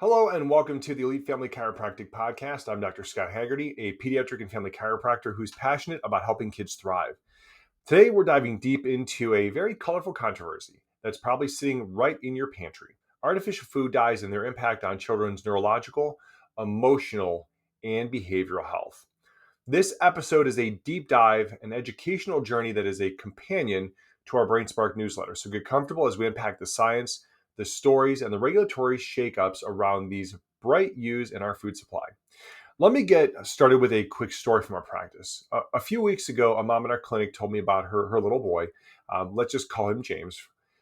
Hello and welcome to the Elite Family Chiropractic Podcast. I'm Dr. Scott Haggerty, a pediatric and family chiropractor who's passionate about helping kids thrive. Today, we're diving deep into a very colorful controversy that's probably sitting right in your pantry: artificial food dyes and their impact on children's neurological, emotional, and behavioral health. This episode is a deep dive, an educational journey that is a companion to our Brain Spark newsletter. So get comfortable as we unpack the science, the stories, and the regulatory shakeups around these bright hues in our food supply. Let me get started with a quick story from our practice. A few weeks ago, a mom in our clinic told me about her little boy, let's just call him James,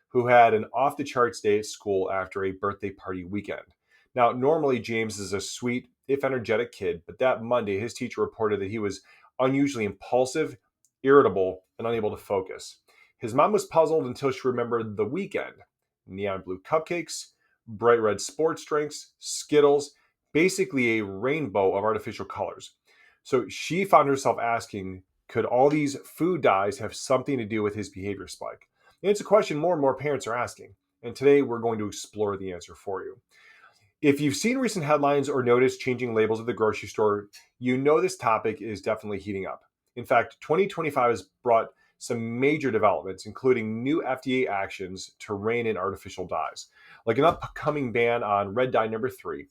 who had an off the charts day at school after a birthday party weekend. Now, normally James is a sweet, if energetic kid, but that Monday, his teacher reported that he was unusually impulsive, irritable, and unable to focus. His mom was puzzled until she remembered the weekend: neon blue cupcakes, bright red sports drinks, Skittles, basically a rainbow of artificial colors. So she found herself asking, could all these food dyes have something to do with his behavior spike? And it's a question more and more parents are asking. And today we're going to explore the answer for you. If you've seen recent headlines or noticed changing labels at the grocery store, you know this topic is definitely heating up. In fact, 2025 has brought some major developments, including new FDA actions to rein in artificial dyes, like an upcoming ban on red dye number 3.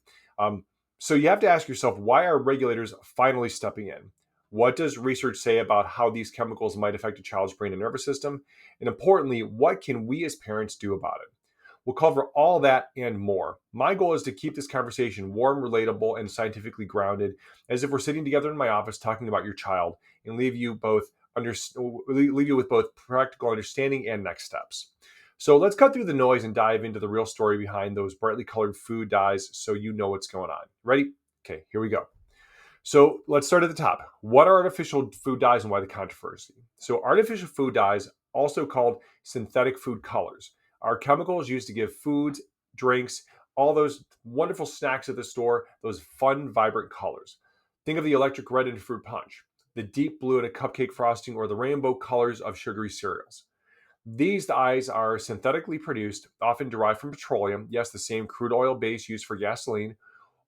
So you have to ask yourself, why are regulators finally stepping in? What does research say about how these chemicals might affect a child's brain and nervous system? And importantly, what can we as parents do about it? We'll cover all that and more. My goal is to keep this conversation warm, relatable, and scientifically grounded, as if we're sitting together in my office talking about your child, and leave you with both practical understanding and next steps. So let's cut through the noise and dive into the real story behind those brightly colored food dyes so you know what's going on. Ready? Okay, here we go. So let's start at the top. What are artificial food dyes and why the controversy? So artificial food dyes, also called synthetic food colors, are chemicals used to give foods, drinks, all those wonderful snacks at the store, those fun, vibrant colors. Think of the electric red in fruit punch, the deep blue in a cupcake frosting, or the rainbow colors of sugary cereals. These dyes are synthetically produced, often derived from petroleum, yes, the same crude oil base used for gasoline,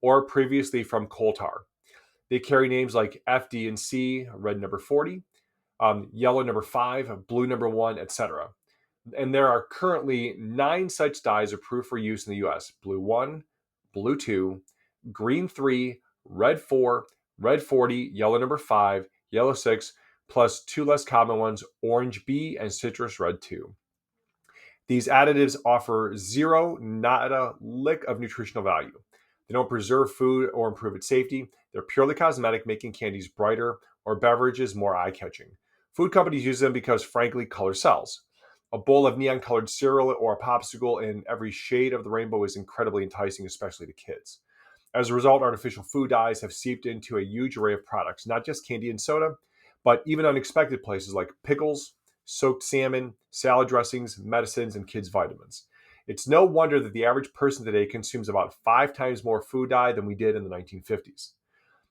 or previously from coal tar. They carry names like FD and C, red number 40, yellow number 5, blue number 1, etc. And there are currently 9 such dyes approved for use in the US: blue 1, blue 2, green 3, red 4, red 40, yellow number 5, yellow 6, plus 2 less common ones, orange B and citrus red 2. These additives offer zero, not a lick of nutritional value. They don't preserve food or improve its safety. They're purely cosmetic, making candies brighter or beverages more eye-catching. Food companies use them because, frankly, color sells. A bowl of neon-colored cereal or a popsicle in every shade of the rainbow is incredibly enticing, especially to kids. As a result, artificial food dyes have seeped into a huge array of products, not just candy and soda, but even unexpected places like pickles, soaked salmon, salad dressings, medicines, and kids' vitamins. It's no wonder that the average person today consumes about 5 times more food dye than we did in the 1950s.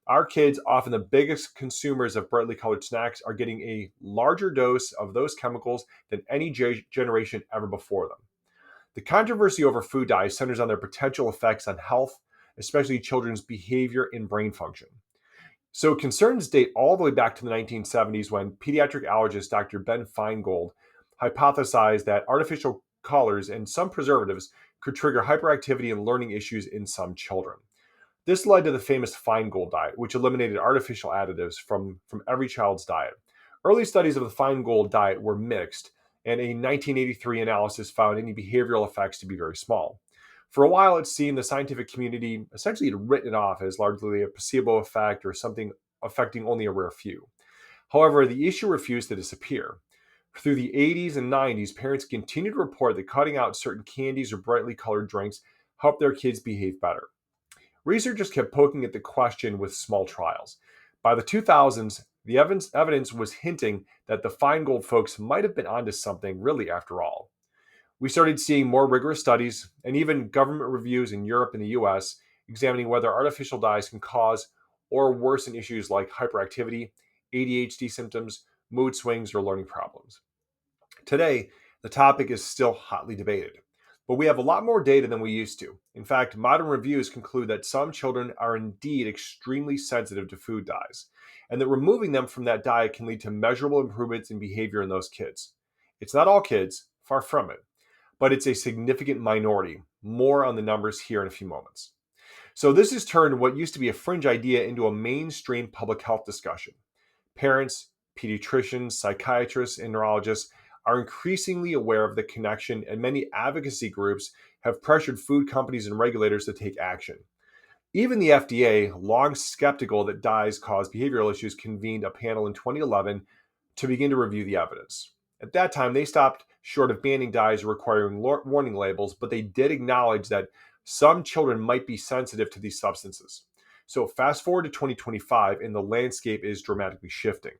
Our kids, often the biggest consumers of brightly colored snacks, are getting a larger dose of those chemicals than any generation ever before them. The controversy over food dyes centers on their potential effects on health, especially children's behavior and brain function. So concerns date all the way back to the 1970s, when pediatric allergist Dr. Ben Feingold hypothesized that artificial colors and some preservatives could trigger hyperactivity and learning issues in some children. This led to the famous Feingold diet, which eliminated artificial additives from every child's diet. Early studies of the Feingold diet were mixed, and a 1983 analysis found any behavioral effects to be very small. For a while, it seemed the scientific community essentially had written it off as largely a placebo effect or something affecting only a rare few. However, the issue refused to disappear. Through the 80s and 90s, parents continued to report that cutting out certain candies or brightly colored drinks helped their kids behave better. Researchers kept poking at the question with small trials. By the 2000s, the evidence was hinting that the Feingold folks might have been onto something really after all. We started seeing more rigorous studies and even government reviews in Europe and the US examining whether artificial dyes can cause or worsen issues like hyperactivity, ADHD symptoms, mood swings, or learning problems. Today, the topic is still hotly debated. But we have a lot more data than we used to. In fact, modern reviews conclude that some children are indeed extremely sensitive to food dyes, and that removing them from that diet can lead to measurable improvements in behavior in those kids. It's not all kids, far from it, but it's a significant minority. More on the numbers here in a few moments. So, this has turned what used to be a fringe idea into a mainstream public health discussion. Parents, pediatricians, psychiatrists, and neurologists are increasingly aware of the connection, and many advocacy groups have pressured food companies and regulators to take action. Even the FDA, long skeptical that dyes cause behavioral issues, convened a panel in 2011 to begin to review the evidence. At that time, they stopped short of banning dyes or requiring warning labels, but they did acknowledge that some children might be sensitive to these substances. So, fast forward to 2025, and the landscape is dramatically shifting.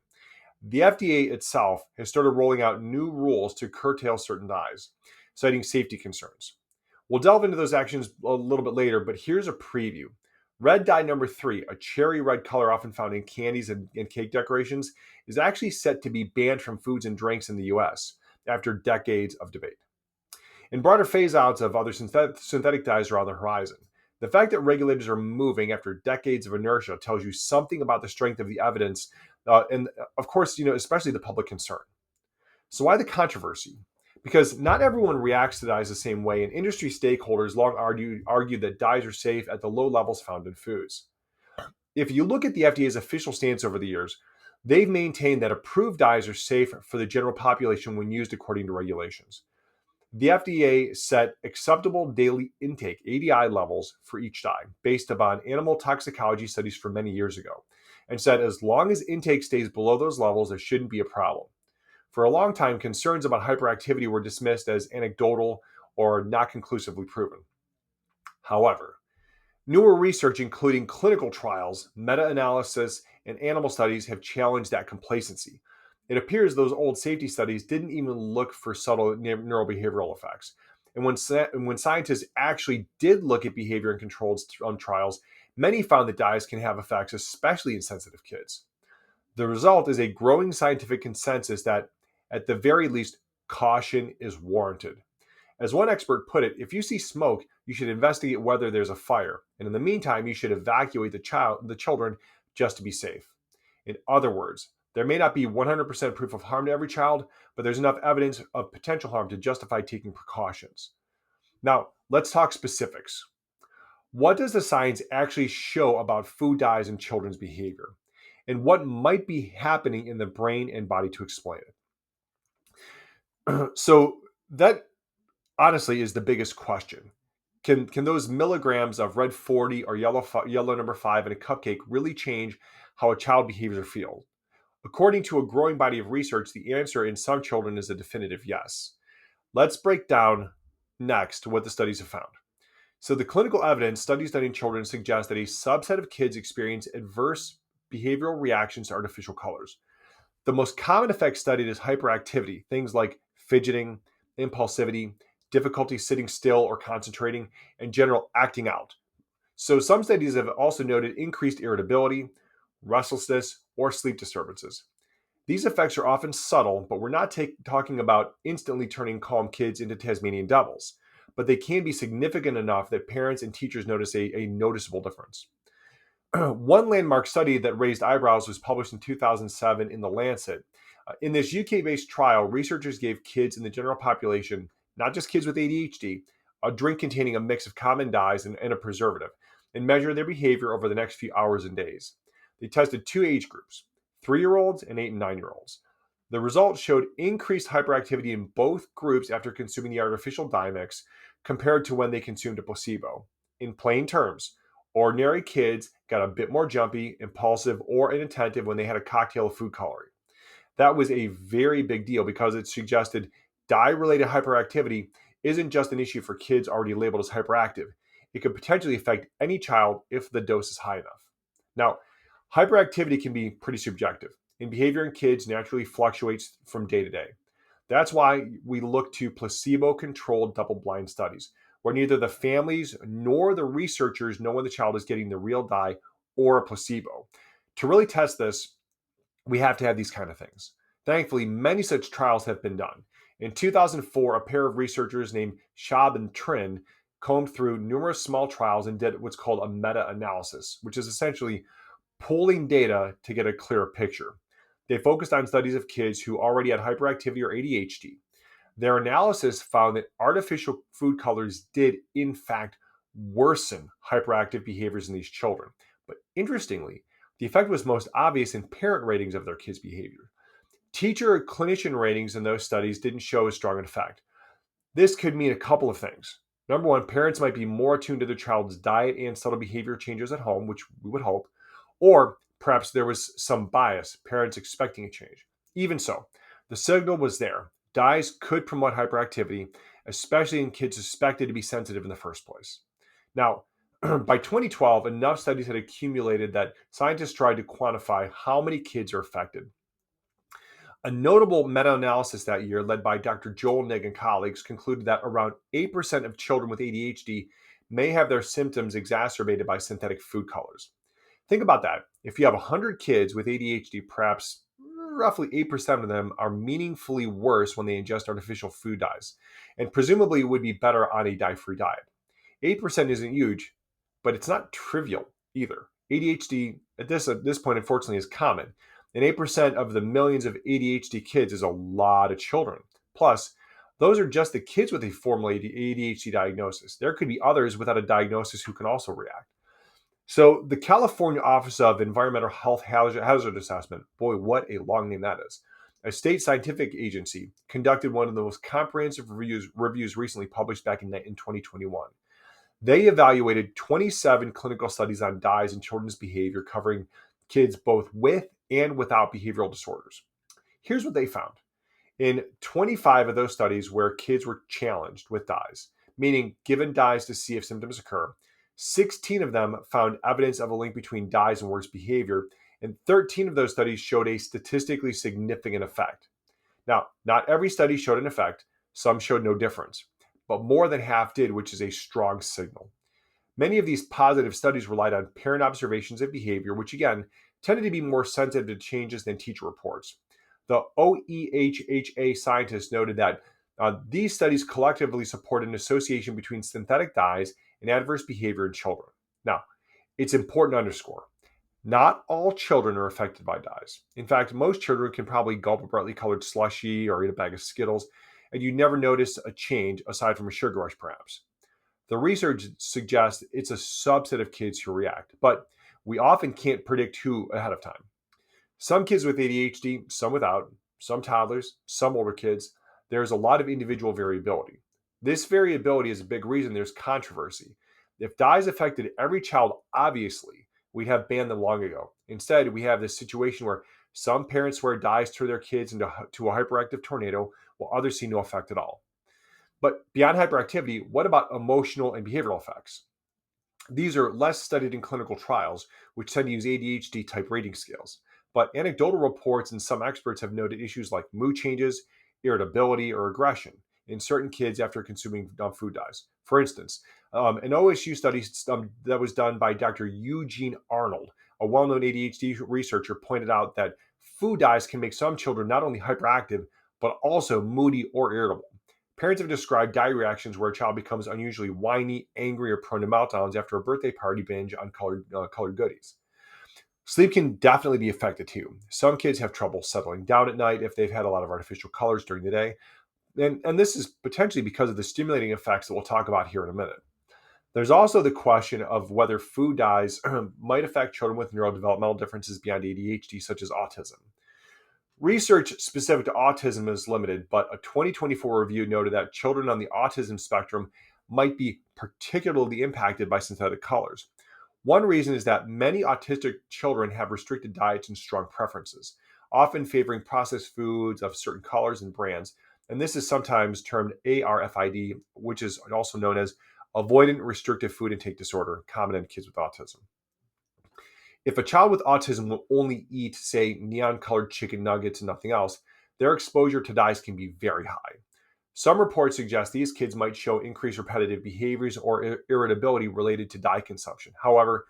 The FDA itself has started rolling out new rules to curtail certain dyes, citing safety concerns. We'll delve into those actions a little bit later, but here's a preview. Red dye number 3, a cherry red color often found in candies and cake decorations, is actually set to be banned from foods and drinks in the US after decades of debate. And broader phase-outs of other synthetic dyes are on the horizon. The fact that regulators are moving after decades of inertia tells you something about the strength of the evidence, and of course, especially the public concern. So why the controversy? Because not everyone reacts to dyes the same way, and industry stakeholders long argued that dyes are safe at the low levels found in foods. If you look at the FDA's official stance over the years, they've maintained that approved dyes are safe for the general population when used according to regulations. The FDA set acceptable daily intake (ADI) levels for each dye based upon animal toxicology studies from many years ago, and said as long as intake stays below those levels, there shouldn't be a problem. For a long time, concerns about hyperactivity were dismissed as anecdotal or not conclusively proven. However, newer research, including clinical trials, meta-analysis, and animal studies, have challenged that complacency. It appears those old safety studies didn't even look for subtle neurobehavioral effects. And when scientists actually did look at behavior in controlled trials, many found that dyes can have effects, especially in sensitive kids. The result is a growing scientific consensus that, at the very least, caution is warranted. As one expert put it, if you see smoke, you should investigate whether there's a fire, and in the meantime, you should evacuate the children just to be safe. In other words, there may not be 100% proof of harm to every child, but there's enough evidence of potential harm to justify taking precautions. Now, let's talk specifics. What does the science actually show about food dyes and children's behavior? And what might be happening in the brain and body to explain it? So that honestly is the biggest question. Can those milligrams of red 40 or yellow number 5 in a cupcake really change how a child behaves or feels? According to a growing body of research, the answer in some children is a definitive yes. Let's break down next what the studies have found. So the clinical evidence, studies done in children, suggest that a subset of kids experience adverse behavioral reactions to artificial colors. The most common effect studied is hyperactivity, things like fidgeting, impulsivity, difficulty sitting still or concentrating, and general acting out. So some studies have also noted increased irritability, restlessness, or sleep disturbances. These effects are often subtle, but we're not talking about instantly turning calm kids into Tasmanian devils, but they can be significant enough that parents and teachers notice a noticeable difference. One landmark study that raised eyebrows was published in 2007 in The Lancet. In this UK-based trial, researchers gave kids in the general population, not just kids with ADHD, a drink containing a mix of common dyes and a preservative, and measured their behavior over the next few hours and days. They tested two age groups, 3-year-olds and 8 and 9-year-olds. The results showed increased hyperactivity in both groups after consuming the artificial dye mix compared to when they consumed a placebo. In plain terms, ordinary kids got a bit more jumpy, impulsive, or inattentive when they had a cocktail of food coloring. That was a very big deal because it suggested dye-related hyperactivity isn't just an issue for kids already labeled as hyperactive. It could potentially affect any child if the dose is high enough. Now, hyperactivity can be pretty subjective, and behavior in kids naturally fluctuates from day to day. That's why we look to placebo-controlled double-blind studies, where neither the families nor the researchers know when the child is getting the real dye or a placebo. To really test this, we have to have these kind of things. Thankfully, many such trials have been done. In 2004, a pair of researchers named Schaub and Trin combed through numerous small trials and did what's called a meta-analysis, which is essentially pulling data to get a clearer picture. They focused on studies of kids who already had hyperactivity or ADHD. Their analysis found that artificial food colors did, in fact, worsen hyperactive behaviors in these children. But interestingly, the effect was most obvious in parent ratings of their kids' behavior. Teacher clinician ratings in those studies didn't show as strong an effect. This could mean a couple of things. Number one, parents might be more attuned to their child's diet and subtle behavior changes at home, which we would hope, or perhaps there was some bias, parents expecting a change. Even so, the signal was there. Dyes could promote hyperactivity, especially in kids suspected to be sensitive in the first place. Now, by 2012, enough studies had accumulated that scientists tried to quantify how many kids are affected. A notable meta-analysis that year, led by Dr. Joel Nigg and colleagues, concluded that around 8% of children with ADHD may have their symptoms exacerbated by synthetic food colors. Think about that. If you have 100 kids with ADHD, perhaps roughly 8% of them are meaningfully worse when they ingest artificial food dyes, and presumably would be better on a dye-free diet. 8% isn't huge, but it's not trivial either. ADHD at this point, unfortunately, is common. And 8% of the millions of ADHD kids is a lot of children. Plus, those are just the kids with a formal ADHD diagnosis. There could be others without a diagnosis who can also react. So the California Office of Environmental Health Hazard Assessment, boy, what a long name that is, a state scientific agency, conducted one of the most comprehensive reviews recently published back in 2021. They evaluated 27 clinical studies on dyes in children's behavior, covering kids both with and without behavioral disorders. Here's what they found. In 25 of those studies where kids were challenged with dyes, meaning given dyes to see if symptoms occur, 16 of them found evidence of a link between dyes and worse behavior, and 13 of those studies showed a statistically significant effect. Now, not every study showed an effect. Some showed no difference, but more than half did, which is a strong signal. Many of these positive studies relied on parent observations of behavior, which again tended to be more sensitive to changes than teacher reports. The OEHHA scientists noted that these studies collectively support an association between synthetic dyes and adverse behavior in children. Now, it's important to underscore, not all children are affected by dyes. In fact, most children can probably gulp a brightly colored slushie or eat a bag of Skittles, and you never notice a change aside from a sugar rush, perhaps. The research suggests it's a subset of kids who react, but we often can't predict who ahead of time. Some kids with ADHD, some without, some toddlers, some older kids, there's a lot of individual variability. This variability is a big reason there's controversy. If dyes affected every child, obviously, we'd have banned them long ago. Instead, we have this situation where some parents swear dyes turn their kids into a hyperactive tornado, while others see no effect at all. But beyond hyperactivity, what about emotional and behavioral effects? These are less studied in clinical trials, which tend to use ADHD type rating scales. But anecdotal reports and some experts have noted issues like mood changes, irritability, or aggression in certain kids after consuming food dyes. For instance, an OSU study that was done by Dr. Eugene Arnold, a well-known ADHD researcher, pointed out that food dyes can make some children not only hyperactive, but also moody or irritable. Parents have described dye reactions where a child becomes unusually whiny, angry, or prone to meltdowns after a birthday party binge on colored goodies. Sleep can definitely be affected too. Some kids have trouble settling down at night if they've had a lot of artificial colors during the day. And this is potentially because of the stimulating effects that we'll talk about here in a minute. There's also the question of whether food dyes might affect children with neurodevelopmental differences beyond ADHD, such as autism. Research specific to autism is limited, but a 2024 review noted that children on the autism spectrum might be particularly impacted by synthetic colors. One reason is that many autistic children have restricted diets and strong preferences, often favoring processed foods of certain colors and brands, and this is sometimes termed ARFID, which is also known as avoidant restrictive food intake disorder, common in kids with autism. If a child with autism will only eat, say, neon-colored chicken nuggets and nothing else, their exposure to dyes can be very high. Some reports suggest these kids might show increased repetitive behaviors or irritability related to dye consumption. However,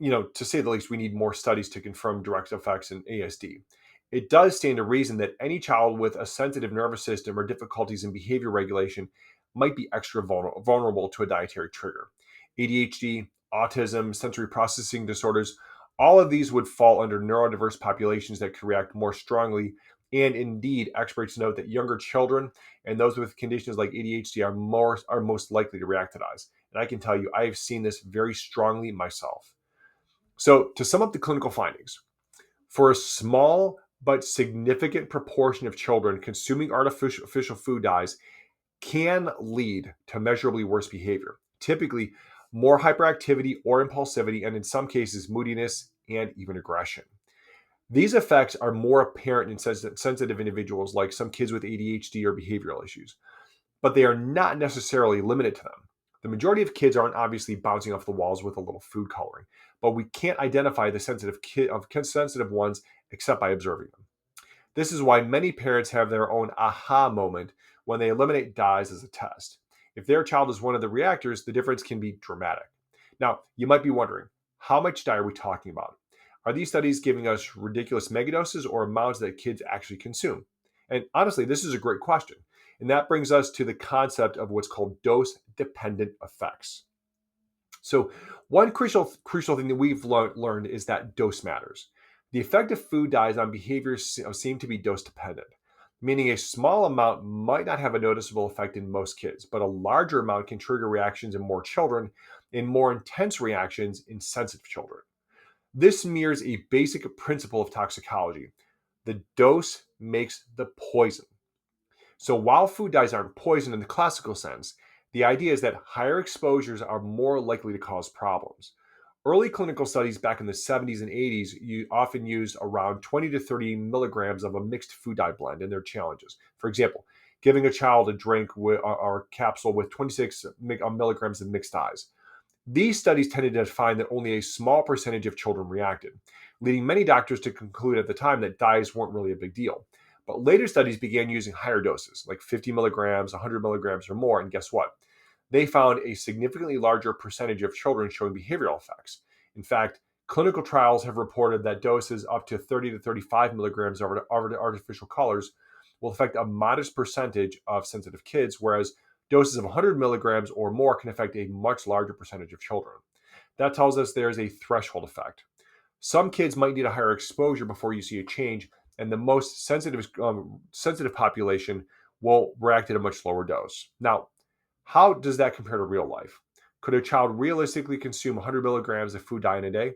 to say the least, we need more studies to confirm direct effects in ASD. it does stand to reason that any child with a sensitive nervous system or difficulties in behavior regulation might be extra vulnerable to a dietary trigger. ADHD, autism, sensory processing disorders, all of these would fall under neurodiverse populations that could react more strongly. And indeed, experts note that younger children and those with conditions like ADHD are most likely to react to dyes. And I can tell you, I have seen this very strongly myself. So, to sum up the clinical findings, for a small but significant proportion of children, consuming artificial food dyes can lead to measurably worse behavior, typically more hyperactivity or impulsivity, and in some cases, moodiness and even aggression. These effects are more apparent in sensitive individuals, like some kids with ADHD or behavioral issues, but they are not necessarily limited to them. The majority of kids aren't obviously bouncing off the walls with a little food coloring, but we can't identify the sensitive ones except by observing them. This is why many parents have their own aha moment when they eliminate dyes as a test. If their child is one of the reactors, the difference can be dramatic. Now, you might be wondering, how much dye are we talking about? Are these studies giving us ridiculous megadoses or amounts that kids actually consume? And honestly, this is a great question. And that brings us to the concept of what's called dose-dependent effects. So one crucial thing that we've learned is that dose matters. The effect of food dyes on behaviors seem to be dose dependent, meaning a small amount might not have a noticeable effect in most kids, but a larger amount can trigger reactions in more children and more intense reactions in sensitive children. This mirrors a basic principle of toxicology. The dose makes the poison. So while food dyes aren't poison in the classical sense, the idea is that higher exposures are more likely to cause problems. Early clinical studies back in the 70s and 80s often used around 20 to 30 milligrams of a mixed food dye blend in their challenges. For example, giving a child a drink or capsule with 26 milligrams of mixed dyes. These studies tended to find that only a small percentage of children reacted, leading many doctors to conclude at the time that dyes weren't really a big deal. But later studies began using higher doses, like 50 milligrams, 100 milligrams, or more, and guess what? They found a significantly larger percentage of children showing behavioral effects. In fact, clinical trials have reported that doses up to 30 to 35 milligrams of artificial colors will affect a modest percentage of sensitive kids, whereas doses of 100 milligrams or more can affect a much larger percentage of children. That tells us there's a threshold effect. Some kids might need a higher exposure before you see a change, and the most sensitive population will react at a much lower dose. Now, how does that compare to real life? Could a child realistically consume 100 milligrams of food dye in a day?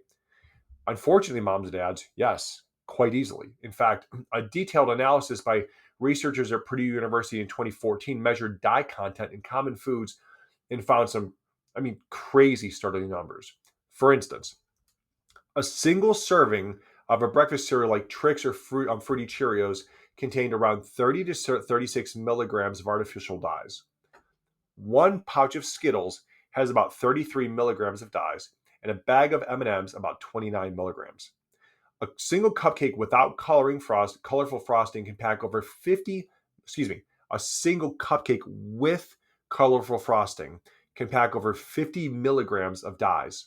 Unfortunately, moms and dads, yes, quite easily. In fact, a detailed analysis by researchers at Purdue University in 2014 measured dye content in common foods and found some, crazy startling numbers. For instance, a single serving of a breakfast cereal like Trix or Fruity Cheerios contained around 30 to 36 milligrams of artificial dyes. One pouch of Skittles has about 33 milligrams of dyes, and a bag of M&Ms about 29 milligrams. A single cupcake without colorful frosting can pack over 50, a single cupcake with colorful frosting can pack over 50 milligrams of dyes.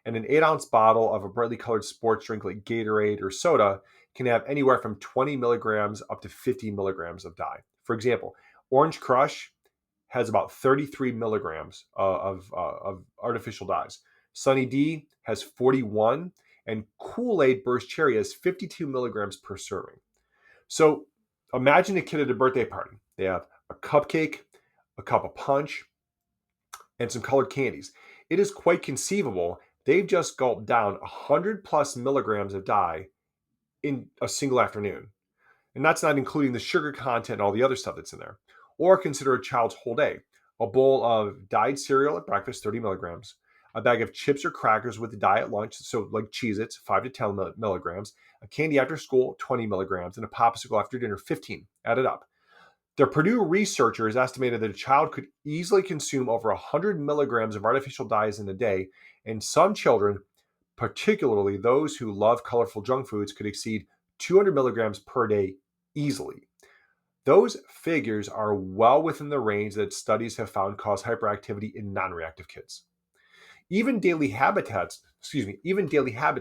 And an 8-ounce bottle of a brightly colored sports drink like Gatorade or soda can have anywhere from 20 milligrams up to 50 milligrams of dye. For example, Orange Crush has about 33 milligrams of artificial dyes. Sunny D has 41, and Kool-Aid Burst Cherry has 52 milligrams per serving. So imagine a kid at a birthday party. They have a cupcake, a cup of punch, and some colored candies. It is quite conceivable they've just gulped down 100 plus milligrams of dye in a single afternoon. And that's not including the sugar content and all the other stuff that's in there. Or consider a child's whole day. A bowl of dyed cereal at breakfast, 30 milligrams. A bag of chips or crackers with the dye at lunch, so like Cheez-Its, 5 to 10 milligrams. A candy after school, 20 milligrams. And a popsicle after dinner, 15. Add it up. The Purdue researchers estimated that a child could easily consume over 100 milligrams of artificial dyes in a day, and some children, particularly those who love colorful junk foods, could exceed 200 milligrams per day easily. Those figures are well within the range that studies have found cause hyperactivity in non-reactive kids. Even daily habits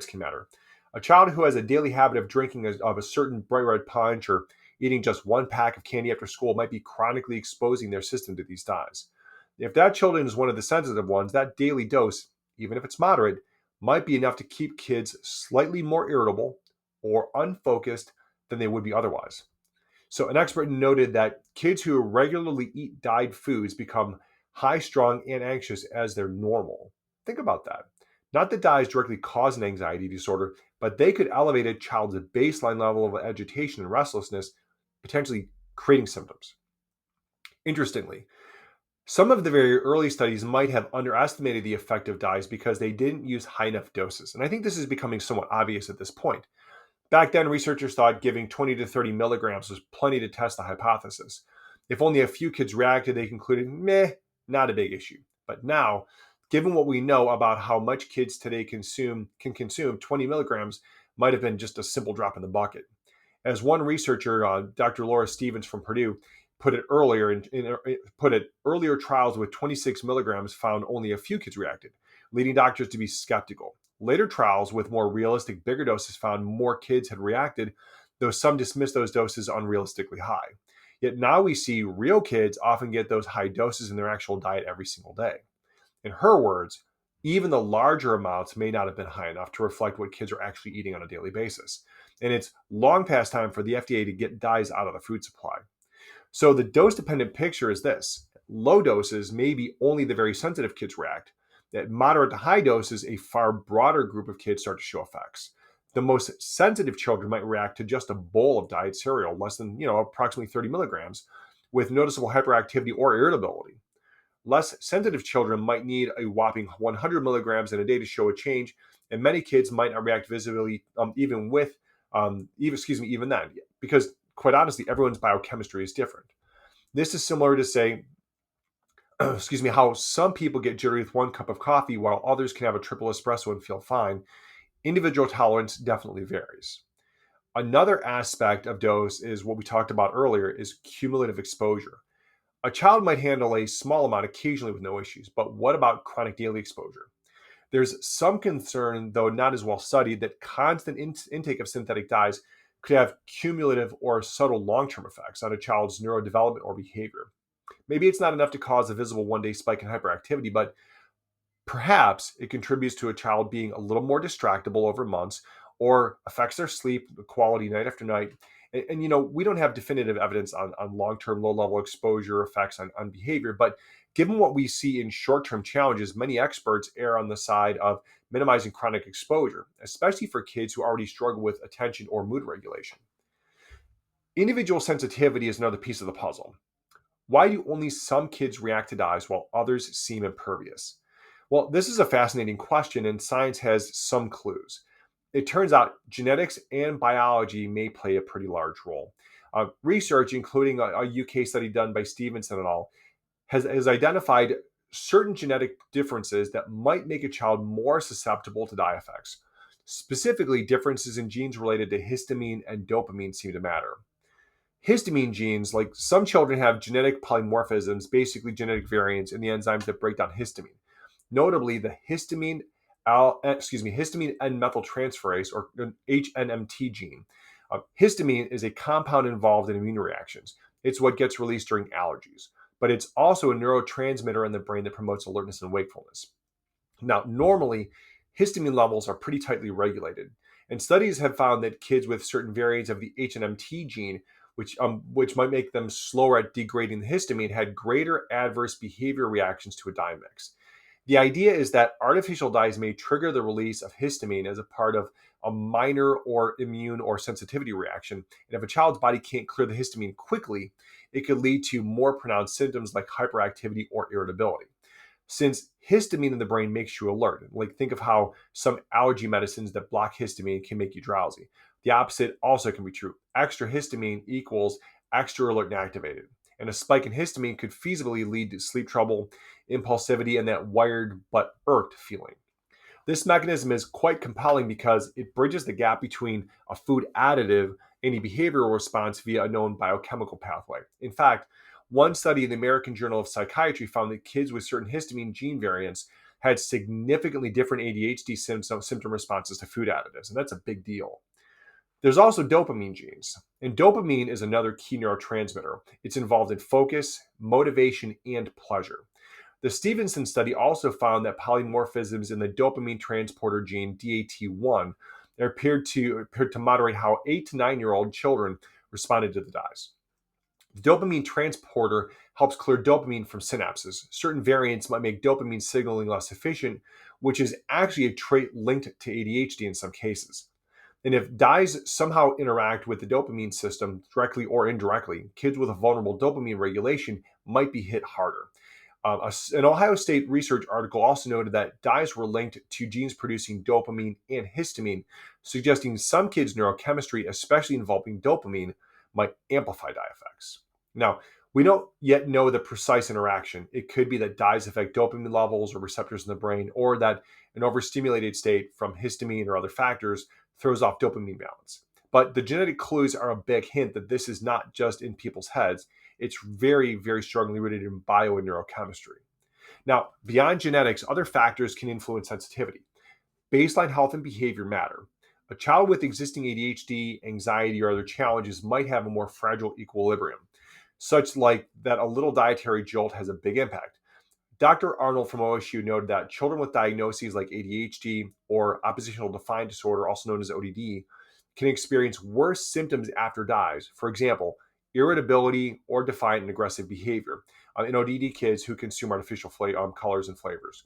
can matter. A child who has a daily habit of drinking of a certain bright red punch or eating just one pack of candy after school might be chronically exposing their system to these dyes. If that children is one of the sensitive ones, that daily dose, even if it's moderate, might be enough to keep kids slightly more irritable or unfocused than they would be otherwise. So, an expert noted that kids who regularly eat dyed foods become high strung and anxious as they're normal. Think about that. Not that dyes directly cause an anxiety disorder, but they could elevate a child's baseline level of agitation and restlessness, potentially creating symptoms. Interestingly, some of the very early studies might have underestimated the effect of dyes because they didn't use high enough doses. And I think this is becoming somewhat obvious at this point. Back then, researchers thought giving 20 to 30 milligrams was plenty to test the hypothesis. If only a few kids reacted, they concluded, meh, not a big issue. But now, given what we know about how much kids today can consume, 20 milligrams might have been just a simple drop in the bucket. As one researcher, Dr. Laura Stevens from Purdue, put it earlier trials with 26 milligrams found only a few kids reacted, leading doctors to be skeptical. Later trials with more realistic, bigger doses found more kids had reacted, though some dismissed those doses unrealistically high. Yet now we see real kids often get those high doses in their actual diet every single day. In her words, even the larger amounts may not have been high enough to reflect what kids are actually eating on a daily basis. And it's long past time for the FDA to get dyes out of the food supply. So the dose-dependent picture is this. Low doses, maybe only the very sensitive kids react. At moderate to high doses, a far broader group of kids start to show effects. The most sensitive children might react to just a bowl of diet cereal, less than, approximately 30 milligrams, with noticeable hyperactivity or irritability. Less sensitive children might need a whopping 100 milligrams in a day to show a change, and many kids might not react visibly, even then, because quite honestly, everyone's biochemistry is different. This is similar to say, how some people get jittery with one cup of coffee while others can have a triple espresso and feel fine. Individual tolerance definitely varies. Another aspect of dose is what we talked about earlier is cumulative exposure. A child might handle a small amount occasionally with no issues, but what about chronic daily exposure? There's some concern, though not as well studied, that constant intake of synthetic dyes could have cumulative or subtle long-term effects on a child's neurodevelopment or behavior. Maybe it's not enough to cause a visible one-day spike in hyperactivity, but perhaps it contributes to a child being a little more distractible over months or affects their sleep quality night after night. We don't have definitive evidence on long-term low-level exposure effects on behavior, but given what we see in short-term challenges, many experts err on the side of minimizing chronic exposure, especially for kids who already struggle with attention or mood regulation. Individual sensitivity is another piece of the puzzle. Why do only some kids react to dyes while others seem impervious? Well, this is a fascinating question, and science has some clues. It turns out genetics and biology may play a pretty large role. Research, including a UK study done by Stevenson et al., has identified certain genetic differences that might make a child more susceptible to dye effects. Specifically, differences in genes related to histamine and dopamine seem to matter. Histamine genes, like some children have genetic polymorphisms, basically genetic variants in the enzymes that break down histamine. Notably, the histamine N-methyltransferase, or HNMT gene. Histamine is a compound involved in immune reactions. It's what gets released during allergies, but it's also a neurotransmitter in the brain that promotes alertness and wakefulness. Now, normally, histamine levels are pretty tightly regulated, and studies have found that kids with certain variants of the HNMT gene, which might make them slower at degrading the histamine, had greater adverse behavior reactions to a dye mix. The idea is that artificial dyes may trigger the release of histamine as a part of a minor or immune or sensitivity reaction. And if a child's body can't clear the histamine quickly, it could lead to more pronounced symptoms like hyperactivity or irritability. Since histamine in the brain makes you alert, like think of how some allergy medicines that block histamine can make you drowsy. The opposite also can be true. Extra histamine equals extra alert and activated. And a spike in histamine could feasibly lead to sleep trouble, impulsivity, and that wired but irked feeling. This mechanism is quite compelling because it bridges the gap between a food additive and a behavioral response via a known biochemical pathway. In fact, one study in the American Journal of Psychiatry found that kids with certain histamine gene variants had significantly different ADHD symptom responses to food additives, and that's a big deal. There's also dopamine genes, and dopamine is another key neurotransmitter. It's involved in focus, motivation, and pleasure. The Stevenson study also found that polymorphisms in the dopamine transporter gene DAT1 appeared to moderate how 8 to 9-year-old children responded to the dyes. The dopamine transporter helps clear dopamine from synapses. Certain variants might make dopamine signaling less efficient, which is actually a trait linked to ADHD in some cases. And if dyes somehow interact with the dopamine system directly or indirectly, kids with a vulnerable dopamine regulation might be hit harder. An Ohio State research article also noted that dyes were linked to genes producing dopamine and histamine, suggesting some kids' neurochemistry, especially involving dopamine, might amplify dye effects. Now, we don't yet know the precise interaction. It could be that dyes affect dopamine levels or receptors in the brain, or that an overstimulated state from histamine or other factors throws off dopamine balance. But the genetic clues are a big hint that this is not just in people's heads. It's very, very strongly rooted in bio and neurochemistry. Now, beyond genetics, other factors can influence sensitivity. Baseline health and behavior matter. A child with existing ADHD, anxiety, or other challenges might have a more fragile equilibrium, such like that a little dietary jolt has a big impact. Dr. Arnold from OSU noted that children with diagnoses like ADHD or oppositional defiant disorder, also known as ODD, can experience worse symptoms after dyes. For example, irritability or defiant and aggressive behavior in ODD kids who consume artificial colors and flavors.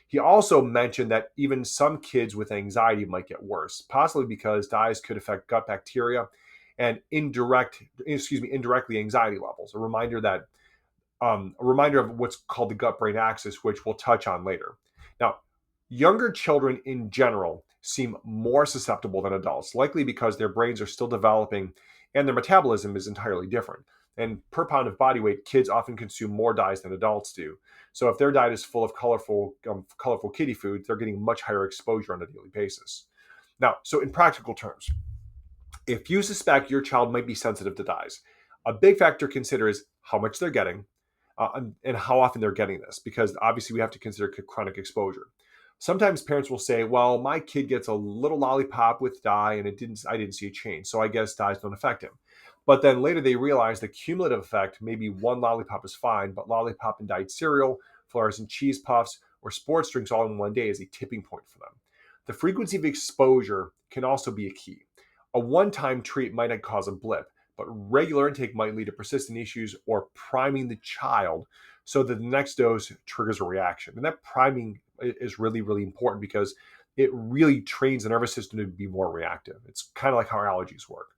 He also mentioned that even some kids with anxiety might get worse, possibly because dyes could affect gut bacteria and indirectly anxiety levels. A reminder of what's called the gut-brain axis, which we'll touch on later. Now, younger children in general seem more susceptible than adults, likely because their brains are still developing and their metabolism is entirely different. And per pound of body weight, kids often consume more dyes than adults do. So if their diet is full of colorful kiddie food, they're getting much higher exposure on a daily basis. Now, so in practical terms, if you suspect your child might be sensitive to dyes, a big factor to consider is how much they're getting, and how often they're getting this, because obviously we have to consider chronic exposure. Sometimes parents will say, well, my kid gets a little lollipop with dye and I didn't see a change, so I guess dyes don't affect him. But then later they realize the cumulative effect, maybe one lollipop is fine, but lollipop and dyed cereal, fluorescent cheese puffs, or sports drinks all in one day is a tipping point for them. The frequency of exposure can also be a key. A one-time treat might not cause a blip, but regular intake might lead to persistent issues or priming the child so that the next dose triggers a reaction. And that priming is really, really important because it really trains the nervous system to be more reactive. It's kind of like how allergies work.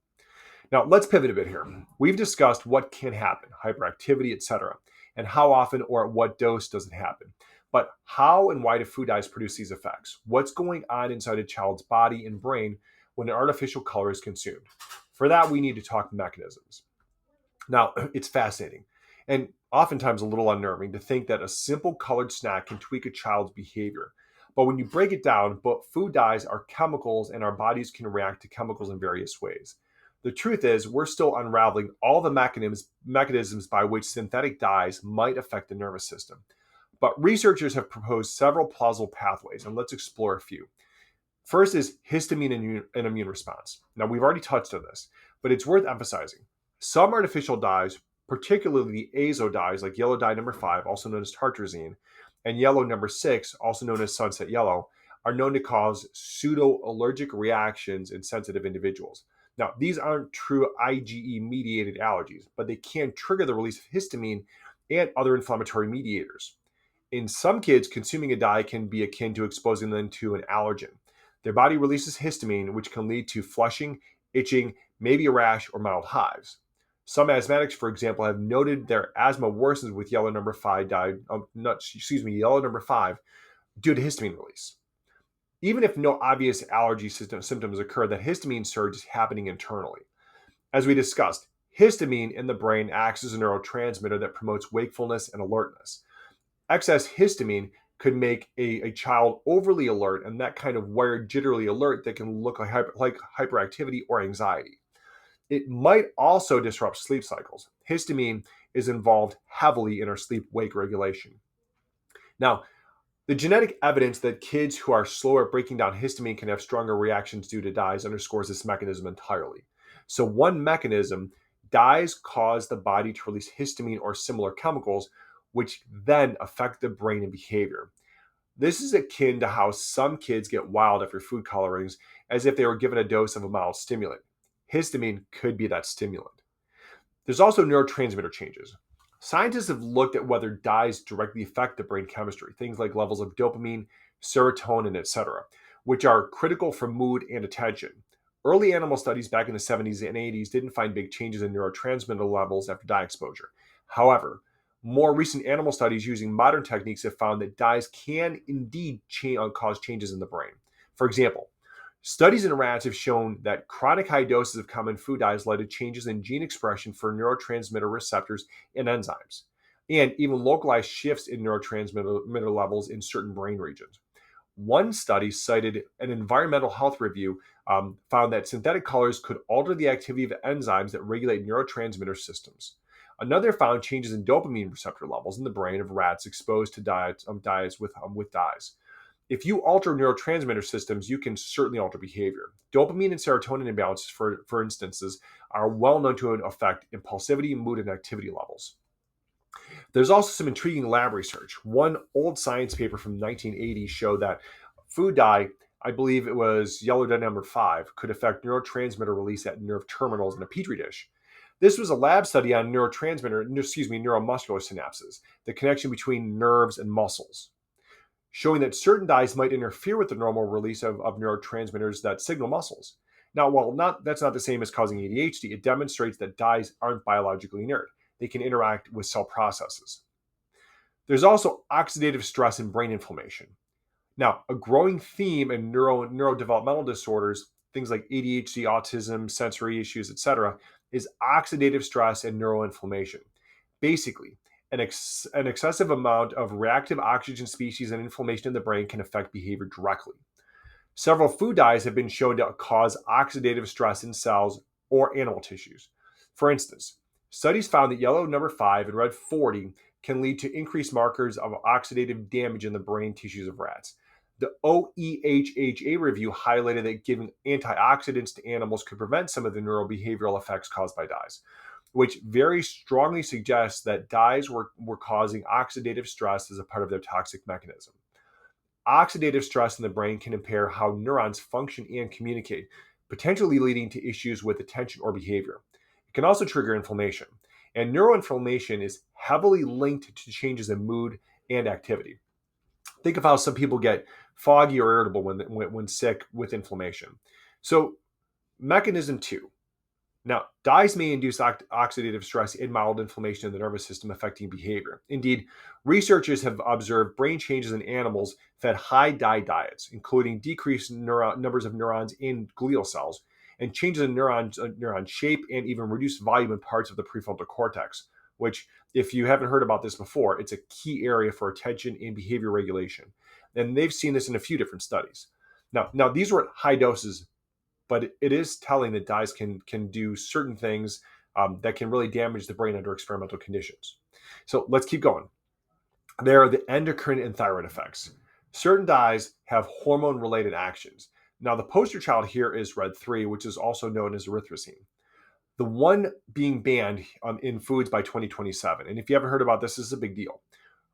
Now, let's pivot a bit here. We've discussed what can happen, hyperactivity, etc., and how often or at what dose does it happen. But how and why do food dyes produce these effects? What's going on inside a child's body and brain when an artificial color is consumed? For that, we need to talk mechanisms. Now, it's fascinating and oftentimes a little unnerving to think that a simple colored snack can tweak a child's behavior. But when you break it down, food dyes are chemicals and our bodies can react to chemicals in various ways. The truth is, we're still unraveling all the mechanisms by which synthetic dyes might affect the nervous system. But researchers have proposed several plausible pathways, and let's explore a few. First is histamine and immune response. Now, we've already touched on this, but it's worth emphasizing. Some artificial dyes, particularly the azo dyes like yellow dye number 5, also known as tartrazine, and yellow number 6, also known as sunset yellow, are known to cause pseudo-allergic reactions in sensitive individuals. Now, these aren't true IgE-mediated allergies, but they can trigger the release of histamine and other inflammatory mediators. In some kids, consuming a dye can be akin to exposing them to an allergen. Their body releases histamine, which can lead to flushing, itching, maybe a rash, or mild hives. Some asthmatics, for example, have noted their asthma worsens with yellow number 5 yellow number 5 due to histamine release. Even if no obvious allergy symptoms occur, the histamine surge is happening internally. As we discussed, histamine in the brain acts as a neurotransmitter that promotes wakefulness and alertness. Excess histamine could make a child overly alert, and that kind of wired jittery alert that can look like hyperactivity or anxiety. It might also disrupt sleep cycles. Histamine is involved heavily in our sleep-wake regulation. Now, The genetic evidence that kids who are slower at breaking down histamine can have stronger reactions due to dyes underscores this mechanism entirely. So, one mechanism, dyes cause the body to release histamine or similar chemicals, which then affect the brain and behavior. This is akin to how some kids get wild after food colorings, as if they were given a dose of a mild stimulant. Histamine could be that stimulant. There's also neurotransmitter changes. Scientists have looked at whether dyes directly affect the brain chemistry, things like levels of dopamine, serotonin, etc., which are critical for mood and attention. Early animal studies back in the 70s and 80s didn't find big changes in neurotransmitter levels after dye exposure. However, more recent animal studies using modern techniques have found that dyes can indeed cause changes in the brain. For example, studies in rats have shown that chronic high doses of common food dyes led to changes in gene expression for neurotransmitter receptors and enzymes, and even localized shifts in neurotransmitter levels in certain brain regions. One study cited an environmental health review found that synthetic colors could alter the activity of enzymes that regulate neurotransmitter systems. Another found changes in dopamine receptor levels in the brain of rats exposed to diets with dyes. If you alter neurotransmitter systems, you can certainly alter behavior. Dopamine and serotonin imbalances, for instances, are well known to affect impulsivity, mood, and activity levels. There's also some intriguing lab research. One old science paper from 1980 showed that food dye, I believe it was yellow dye number 5, could affect neurotransmitter release at nerve terminals in a petri dish. This was a lab study on neuromuscular synapses, the connection between nerves and muscles, showing that certain dyes might interfere with the normal release of neurotransmitters that signal muscles. Now, while that's not the same as causing ADHD, it demonstrates that dyes aren't biologically inert. They can interact with cell processes. There's also oxidative stress and brain inflammation. Now, a growing theme in neurodevelopmental disorders, things like ADHD, autism, sensory issues, etc., is oxidative stress and neuroinflammation. Basically, an excessive amount of reactive oxygen species and inflammation in the brain can affect behavior directly. Several food dyes have been shown to cause oxidative stress in cells or animal tissues. For instance, studies found that yellow number 5 and red 40 can lead to increased markers of oxidative damage in the brain tissues of rats. The OEHHA review highlighted that giving antioxidants to animals could prevent some of the neurobehavioral effects caused by dyes, which very strongly suggests that dyes were causing oxidative stress as a part of their toxic mechanism. Oxidative stress in the brain can impair how neurons function and communicate, potentially leading to issues with attention or behavior. It can also trigger inflammation, and neuroinflammation is heavily linked to changes in mood and activity. Think of how some people get foggy or irritable when sick with inflammation. So, mechanism 2. Now, dyes may induce oxidative stress and mild inflammation in the nervous system affecting behavior. Indeed, researchers have observed brain changes in animals fed high dye diets, including decreased numbers of neurons in glial cells, and changes in neuron shape, and even reduced volume in parts of the prefrontal cortex, which, if you haven't heard about this before, it's a key area for attention and behavior regulation. And they've seen this in a few different studies. Now these were at high doses, but it is telling that dyes can do certain things that can really damage the brain under experimental conditions. So let's keep going. There are the endocrine and thyroid effects. Certain dyes have hormone-related actions. Now, the poster child here is red 3, which is also known as erythrocin. The one being banned in foods by 2027. And if you haven't heard about this, this is a big deal.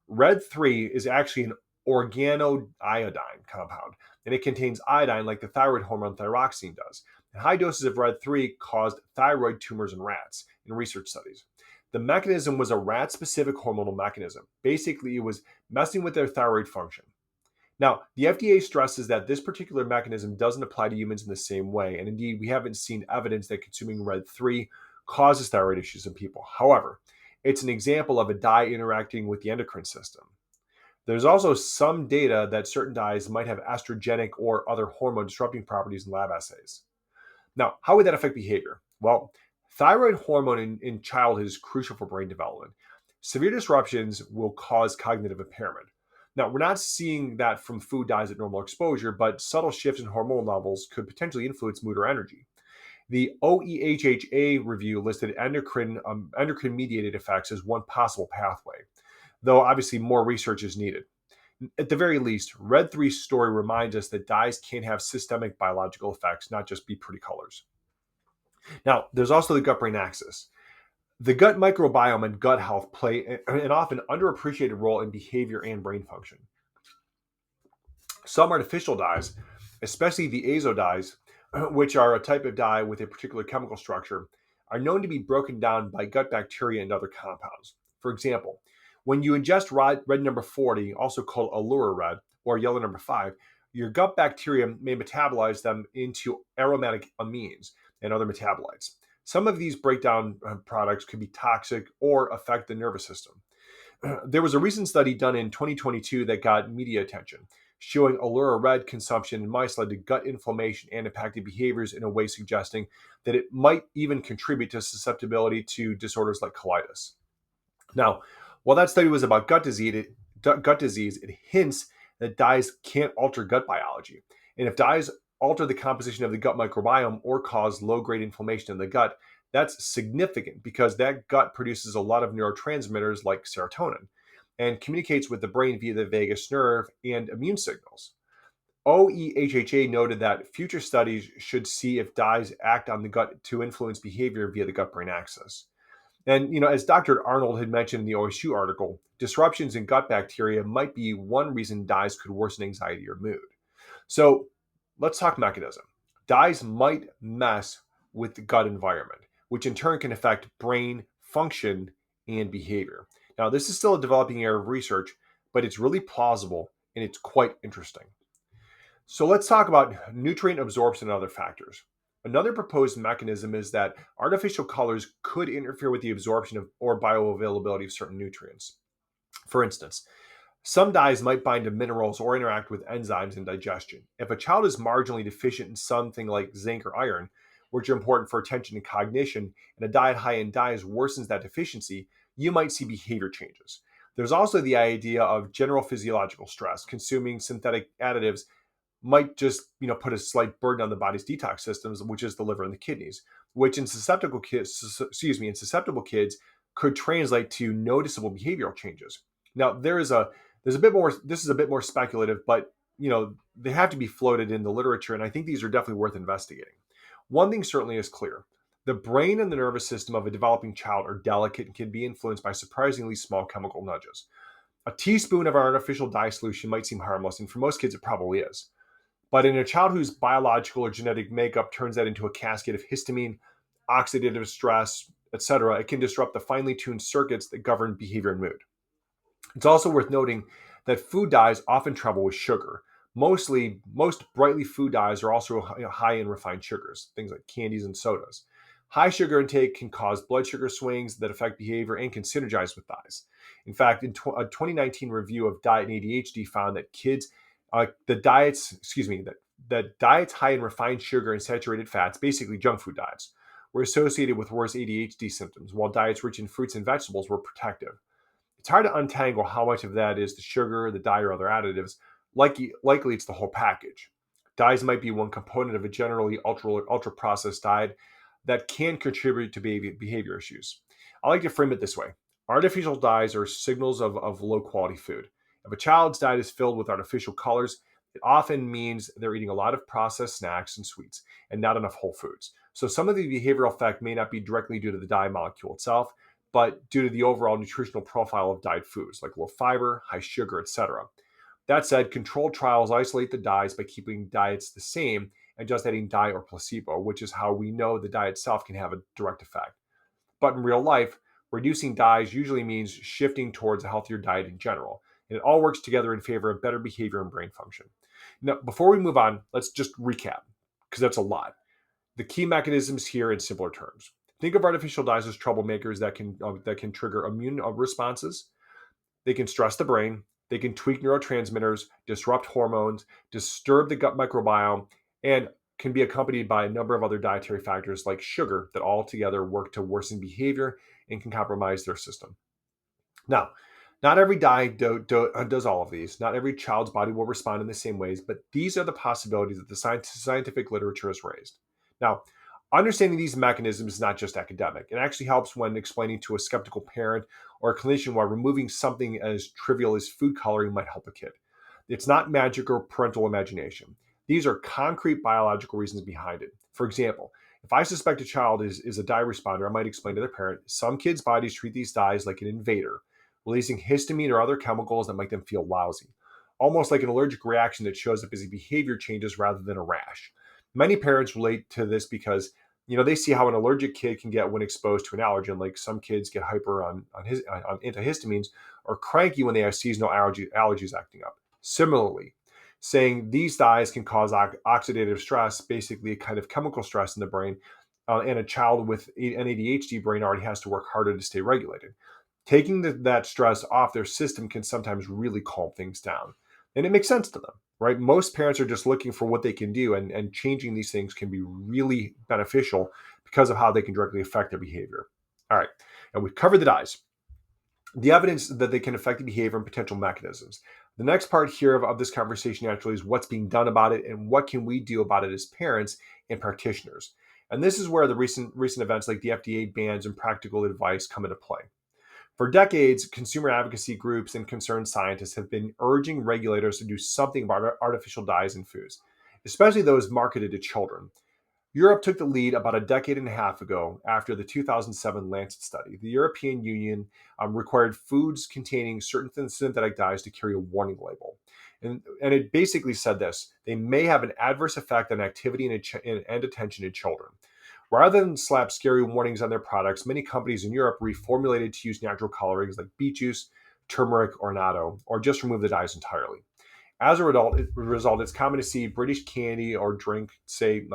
Red 3 is actually an organoiodine compound, and it contains iodine like the thyroid hormone thyroxine does. And high doses of red 3 caused thyroid tumors in rats in research studies. The mechanism was a rat-specific hormonal mechanism. Basically, it was messing with their thyroid function. Now, the FDA stresses that this particular mechanism doesn't apply to humans in the same way, and indeed, we haven't seen evidence that consuming red 3 causes thyroid issues in people. However, it's an example of a dye interacting with the endocrine system. There's also some data that certain dyes might have estrogenic or other hormone disrupting properties in lab assays. Now, how would that affect behavior? Well, thyroid hormone in childhood is crucial for brain development. Severe disruptions will cause cognitive impairment. Now, we're not seeing that from food dyes at normal exposure, but subtle shifts in hormone levels could potentially influence mood or energy. The OEHHA review listed endocrine-mediated effects as one possible pathway, though obviously more research is needed. At the very least, Red 3's story reminds us that dyes can have systemic biological effects, not just be pretty colors. Now, there's also the gut-brain axis. The gut microbiome and gut health play an often underappreciated role in behavior and brain function. Some artificial dyes, especially the azo dyes, which are a type of dye with a particular chemical structure, are known to be broken down by gut bacteria and other compounds. For example, when you ingest red number 40, also called Allura red, or yellow number 5, your gut bacteria may metabolize them into aromatic amines and other metabolites. Some of these breakdown products could be toxic or affect the nervous system. There was a recent study done in 2022 that got media attention, showing Allura red consumption in mice led to gut inflammation and impacted behaviors in a way suggesting that it might even contribute to susceptibility to disorders like colitis. Now, while that study was about gut disease, it hints that dyes can't alter gut biology. And if dyes alter the composition of the gut microbiome or cause low-grade inflammation in the gut, that's significant because that gut produces a lot of neurotransmitters like serotonin and communicates with the brain via the vagus nerve and immune signals. OEHHA noted that future studies should see if dyes act on the gut to influence behavior via the gut-brain axis. And, as Dr. Arnold had mentioned in the OSU article, disruptions in gut bacteria might be one reason dyes could worsen anxiety or mood. So let's talk mechanism. Dyes might mess with the gut environment, which in turn can affect brain function and behavior. Now, this is still a developing area of research, but it's really plausible and it's quite interesting. So let's talk about nutrient absorption and other factors. Another proposed mechanism is that artificial colors could interfere with the absorption of or bioavailability of certain nutrients. For instance, some dyes might bind to minerals or interact with enzymes in digestion. If a child is marginally deficient in something like zinc or iron, which are important for attention and cognition, and a diet high in dyes worsens that deficiency, you might see behavior changes. There's also the idea of general physiological stress. Consuming synthetic additives might just put a slight burden on the body's detox systems, which is the liver and the kidneys, which in susceptible kids could translate to noticeable behavioral changes. Now there's a bit more. This is a bit more speculative, but they have to be floated in the literature, and I think these are definitely worth investigating. One thing certainly is clear: the brain and the nervous system of a developing child are delicate and can be influenced by surprisingly small chemical nudges. A teaspoon of our artificial dye solution might seem harmless, and for most kids, it probably is. But in a child whose biological or genetic makeup turns that into a cascade of histamine, oxidative stress, etc., it can disrupt the finely tuned circuits that govern behavior and mood. It's also worth noting that food dyes often travel with sugar. Most brightly food dyes are also high in refined sugars, things like candies and sodas. High sugar intake can cause blood sugar swings that affect behavior and can synergize with dyes. In fact, in a 2019 review of Diet and ADHD found that that diets high in refined sugar and saturated fats, basically junk food diets, were associated with worse ADHD symptoms, while diets rich in fruits and vegetables were protective. It's hard to untangle how much of that is the sugar, the dye, or other additives. Likely it's the whole package. Dyes might be one component of a generally ultra processed diet that can contribute to behavior issues. I like to frame it this way: artificial dyes are signals of low quality food. If a child's diet is filled with artificial colors, it often means they're eating a lot of processed snacks and sweets and not enough whole foods. So some of the behavioral effect may not be directly due to the dye molecule itself, but due to the overall nutritional profile of dyed foods like low fiber, high sugar, etc. That said, controlled trials isolate the dyes by keeping diets the same and just adding dye or placebo, which is how we know the dye itself can have a direct effect. But in real life, reducing dyes usually means shifting towards a healthier diet in general. And it all works together in favor of better behavior and brain function. Now, before we move on, let's just recap, because that's a lot. The key mechanisms here in simpler terms. Think of artificial dyes as troublemakers that can trigger immune responses. They can stress the brain. They can tweak neurotransmitters, disrupt hormones, disturb the gut microbiome, and can be accompanied by a number of other dietary factors like sugar that all together work to worsen behavior and can compromise their system. Now, not every dye does all of these. Not every child's body will respond in the same ways, but these are the possibilities that the scientific literature has raised. Now, understanding these mechanisms is not just academic. It actually helps when explaining to a skeptical parent or a clinician why removing something as trivial as food coloring might help a kid. It's not magic or parental imagination. These are concrete biological reasons behind it. For example, if I suspect a child is a dye responder, I might explain to their parent some kids' bodies treat these dyes like an invader, releasing histamine or other chemicals that make them feel lousy, almost like an allergic reaction that shows up as a behavior changes rather than a rash. Many parents relate to this because they see how an allergic kid can get when exposed to an allergen. Like some kids get hyper on antihistamines or cranky when they have seasonal allergies acting up. Similarly, saying these dyes can cause oxidative stress, basically a kind of chemical stress in the brain, and a child with an ADHD brain already has to work harder to stay regulated. Taking that stress off their system can sometimes really calm things down. And it makes sense to them, right? Most parents are just looking for what they can do, and changing these things can be really beneficial because of how they can directly affect their behavior. All right, and we've covered the dyes, the evidence that they can affect the behavior and potential mechanisms. The next part here of this conversation actually is what's being done about it and what can we do about it as parents and practitioners. And this is where the recent events like the FDA bans and practical advice come into play. For decades, consumer advocacy groups and concerned scientists have been urging regulators to do something about artificial dyes in foods, especially those marketed to children. Europe took the lead about a decade and a half ago after the 2007 Lancet study. The European Union required foods containing certain synthetic dyes to carry a warning label. And it basically said this: they may have an adverse effect on activity and attention in children. Rather than slap scary warnings on their products, many companies in Europe reformulated to use natural colorings like beet juice, turmeric, or natto, or just remove the dyes entirely. As a result, it's common to see British candy or drink, say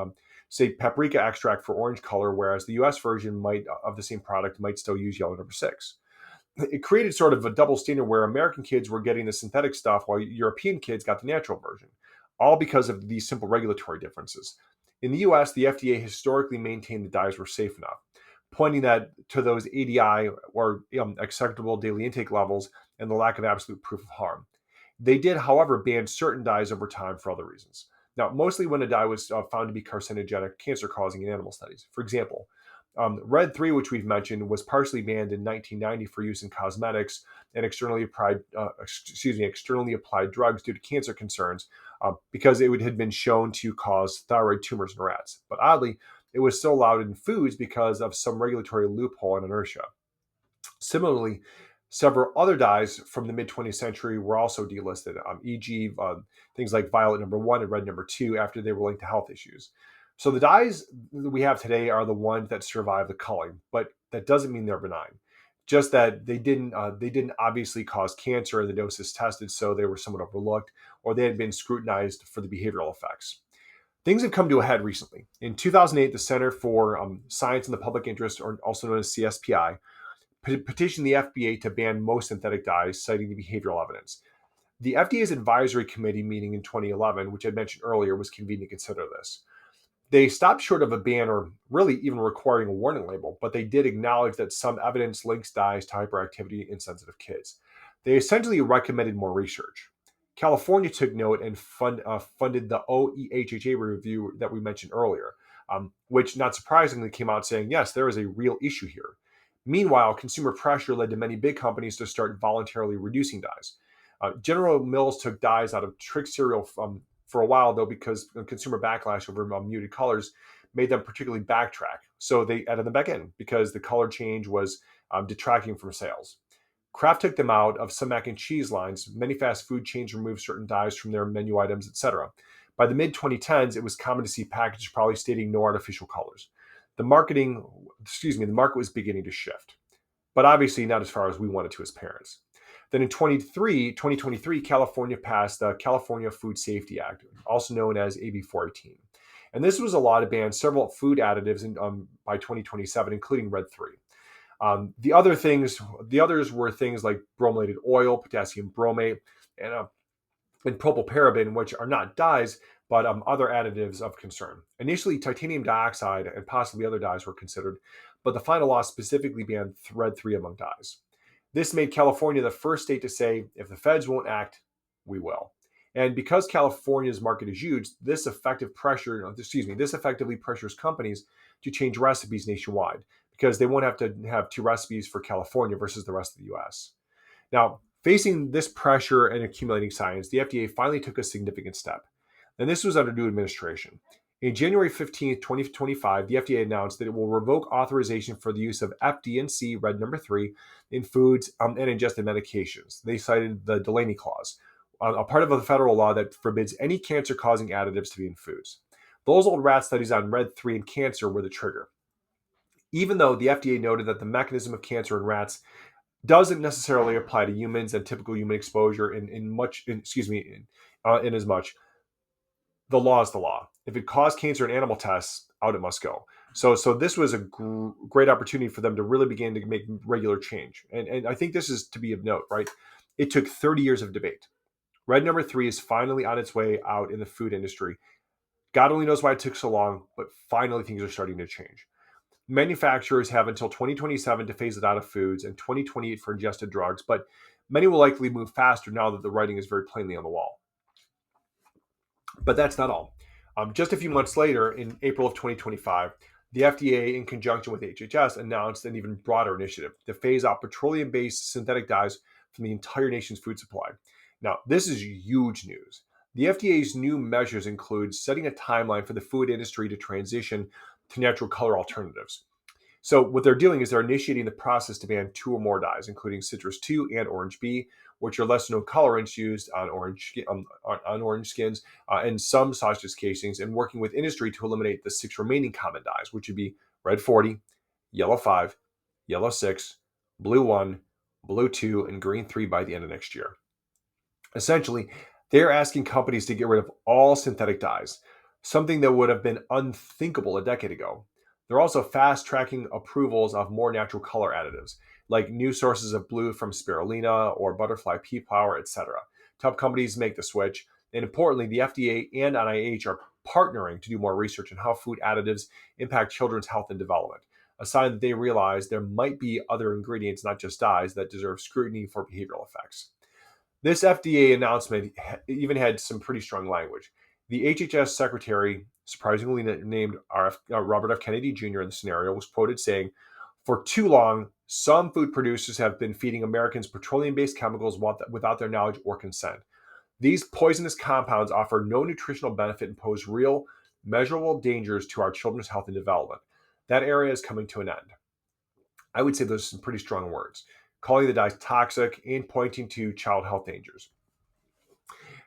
paprika extract for orange color, whereas the US version of the same product might still use yellow number 6. It created sort of a double standard where American kids were getting the synthetic stuff while European kids got the natural version, all because of these simple regulatory differences. In the US, the FDA historically maintained the dyes were safe enough, pointing that to those ADI or acceptable daily intake levels and the lack of absolute proof of harm. They did, however, ban certain dyes over time for other reasons. Now, mostly when a dye was found to be carcinogenic, cancer-causing in animal studies. For example, Red 3, which we've mentioned, was partially banned in 1990 for use in cosmetics and externally applied drugs due to cancer concerns, because it had been shown to cause thyroid tumors in rats. But oddly, it was still allowed in foods because of some regulatory loophole and inertia. Similarly, several other dyes from the mid-20th century were also delisted, e.g. Things like violet number 1 and red number 2, after they were linked to health issues. So the dyes that we have today are the ones that survive the culling, but that doesn't mean they're benign. Just that they didn't obviously cause cancer in the doses tested, so they were somewhat overlooked, or they had been scrutinized for the behavioral effects. Things have come to a head recently. In 2008, the Center for Science and the Public Interest, or also known as CSPI, petitioned the FDA to ban most synthetic dyes, citing the behavioral evidence. The FDA's advisory committee meeting in 2011, which I mentioned earlier, was convened to consider this. They stopped short of a ban or really even requiring a warning label, but they did acknowledge that some evidence links dyes to hyperactivity in sensitive kids. They essentially recommended more research. California took note and funded the OEHHA review that we mentioned earlier, which not surprisingly came out saying, yes, there is a real issue here. Meanwhile, consumer pressure led to many big companies to start voluntarily reducing dyes. General Mills took dyes out of Trix cereal for a while, though, because consumer backlash over muted colors made them particularly backtrack. So they added them back in because the color change was detracting from sales. Kraft took them out of some mac and cheese lines. Many fast food chains removed certain dyes from their menu items, etc. By the mid-2010s, it was common to see packages probably stating no artificial colors. The market was beginning to shift, but obviously not as far as we wanted to as parents. Then in 2023, California passed the California Food Safety Act, also known as AB 418. And this was a law to ban several food additives by 2027, including Red 3. The others were things like brominated oil, potassium bromate, and propylparaben, which are not dyes, but other additives of concern. Initially, titanium dioxide and possibly other dyes were considered, but the final law specifically banned Red 3 among dyes. This made California the first state to say, if the feds won't act, we will. And because California's market is huge, this effectively pressures companies to change recipes nationwide, because they won't have to have 2 recipes for California versus the rest of the US. Now, Facing this pressure and accumulating science, the FDA finally took a significant step. And this was under new administration. In January 15th, 2025, the FDA announced that it will revoke authorization for the use of FD&C Red Number 3 in foods and ingested medications. They cited the Delaney Clause, a part of a federal law that forbids any cancer-causing additives to be in foods. Those old rat studies on Red 3 and cancer were the trigger. Even though the FDA noted that the mechanism of cancer in rats doesn't necessarily apply to humans and typical human exposure in as much, the law is the law. If it caused cancer in animal tests, out it must go. So this was a great opportunity for them to really begin to make regular change. And I think this is to be of note, right? It took 30 years of debate. Red Number 3 is finally on its way out in the food industry. God only knows why it took so long, but finally things are starting to change. Manufacturers have until 2027 to phase it out of foods and 2028 for ingested drugs, but many will likely move faster now that the writing is very plainly on the wall. But that's not all. Just a few months later, in April of 2025, the FDA, in conjunction with HHS, announced an even broader initiative to phase out petroleum-based synthetic dyes from the entire nation's food supply. Now, this is huge news. The FDA's new measures include setting a timeline for the food industry to transition to natural color alternatives. So what they're doing is they're initiating the process to ban 2 or more dyes, including citrus 2 and orange B, which are less known colorants used on orange skins and some sausage casings, and working with industry to eliminate the 6 remaining common dyes, which would be red 40, yellow 5, yellow 6, blue 1, blue 2, and green 3 by the end of next year. Essentially, they're asking companies to get rid of all synthetic dyes, something that would have been unthinkable a decade ago. They're also fast-tracking approvals of more natural color additives, like new sources of blue from spirulina or butterfly pea flower, etc., to help companies make the switch. And importantly, the FDA and NIH are partnering to do more research on how food additives impact children's health and development, a sign that they realize there might be other ingredients, not just dyes, that deserve scrutiny for behavioral effects. This FDA announcement even had some pretty strong language. The HHS secretary, surprisingly named Robert F. Kennedy Jr. in the scenario, was quoted saying, "For too long, some food producers have been feeding Americans petroleum-based chemicals without their knowledge or consent. These poisonous compounds offer no nutritional benefit and pose real, measurable dangers to our children's health and development. That era is coming to an end." I would say those are some pretty strong words, calling the dyes toxic and pointing to child health dangers.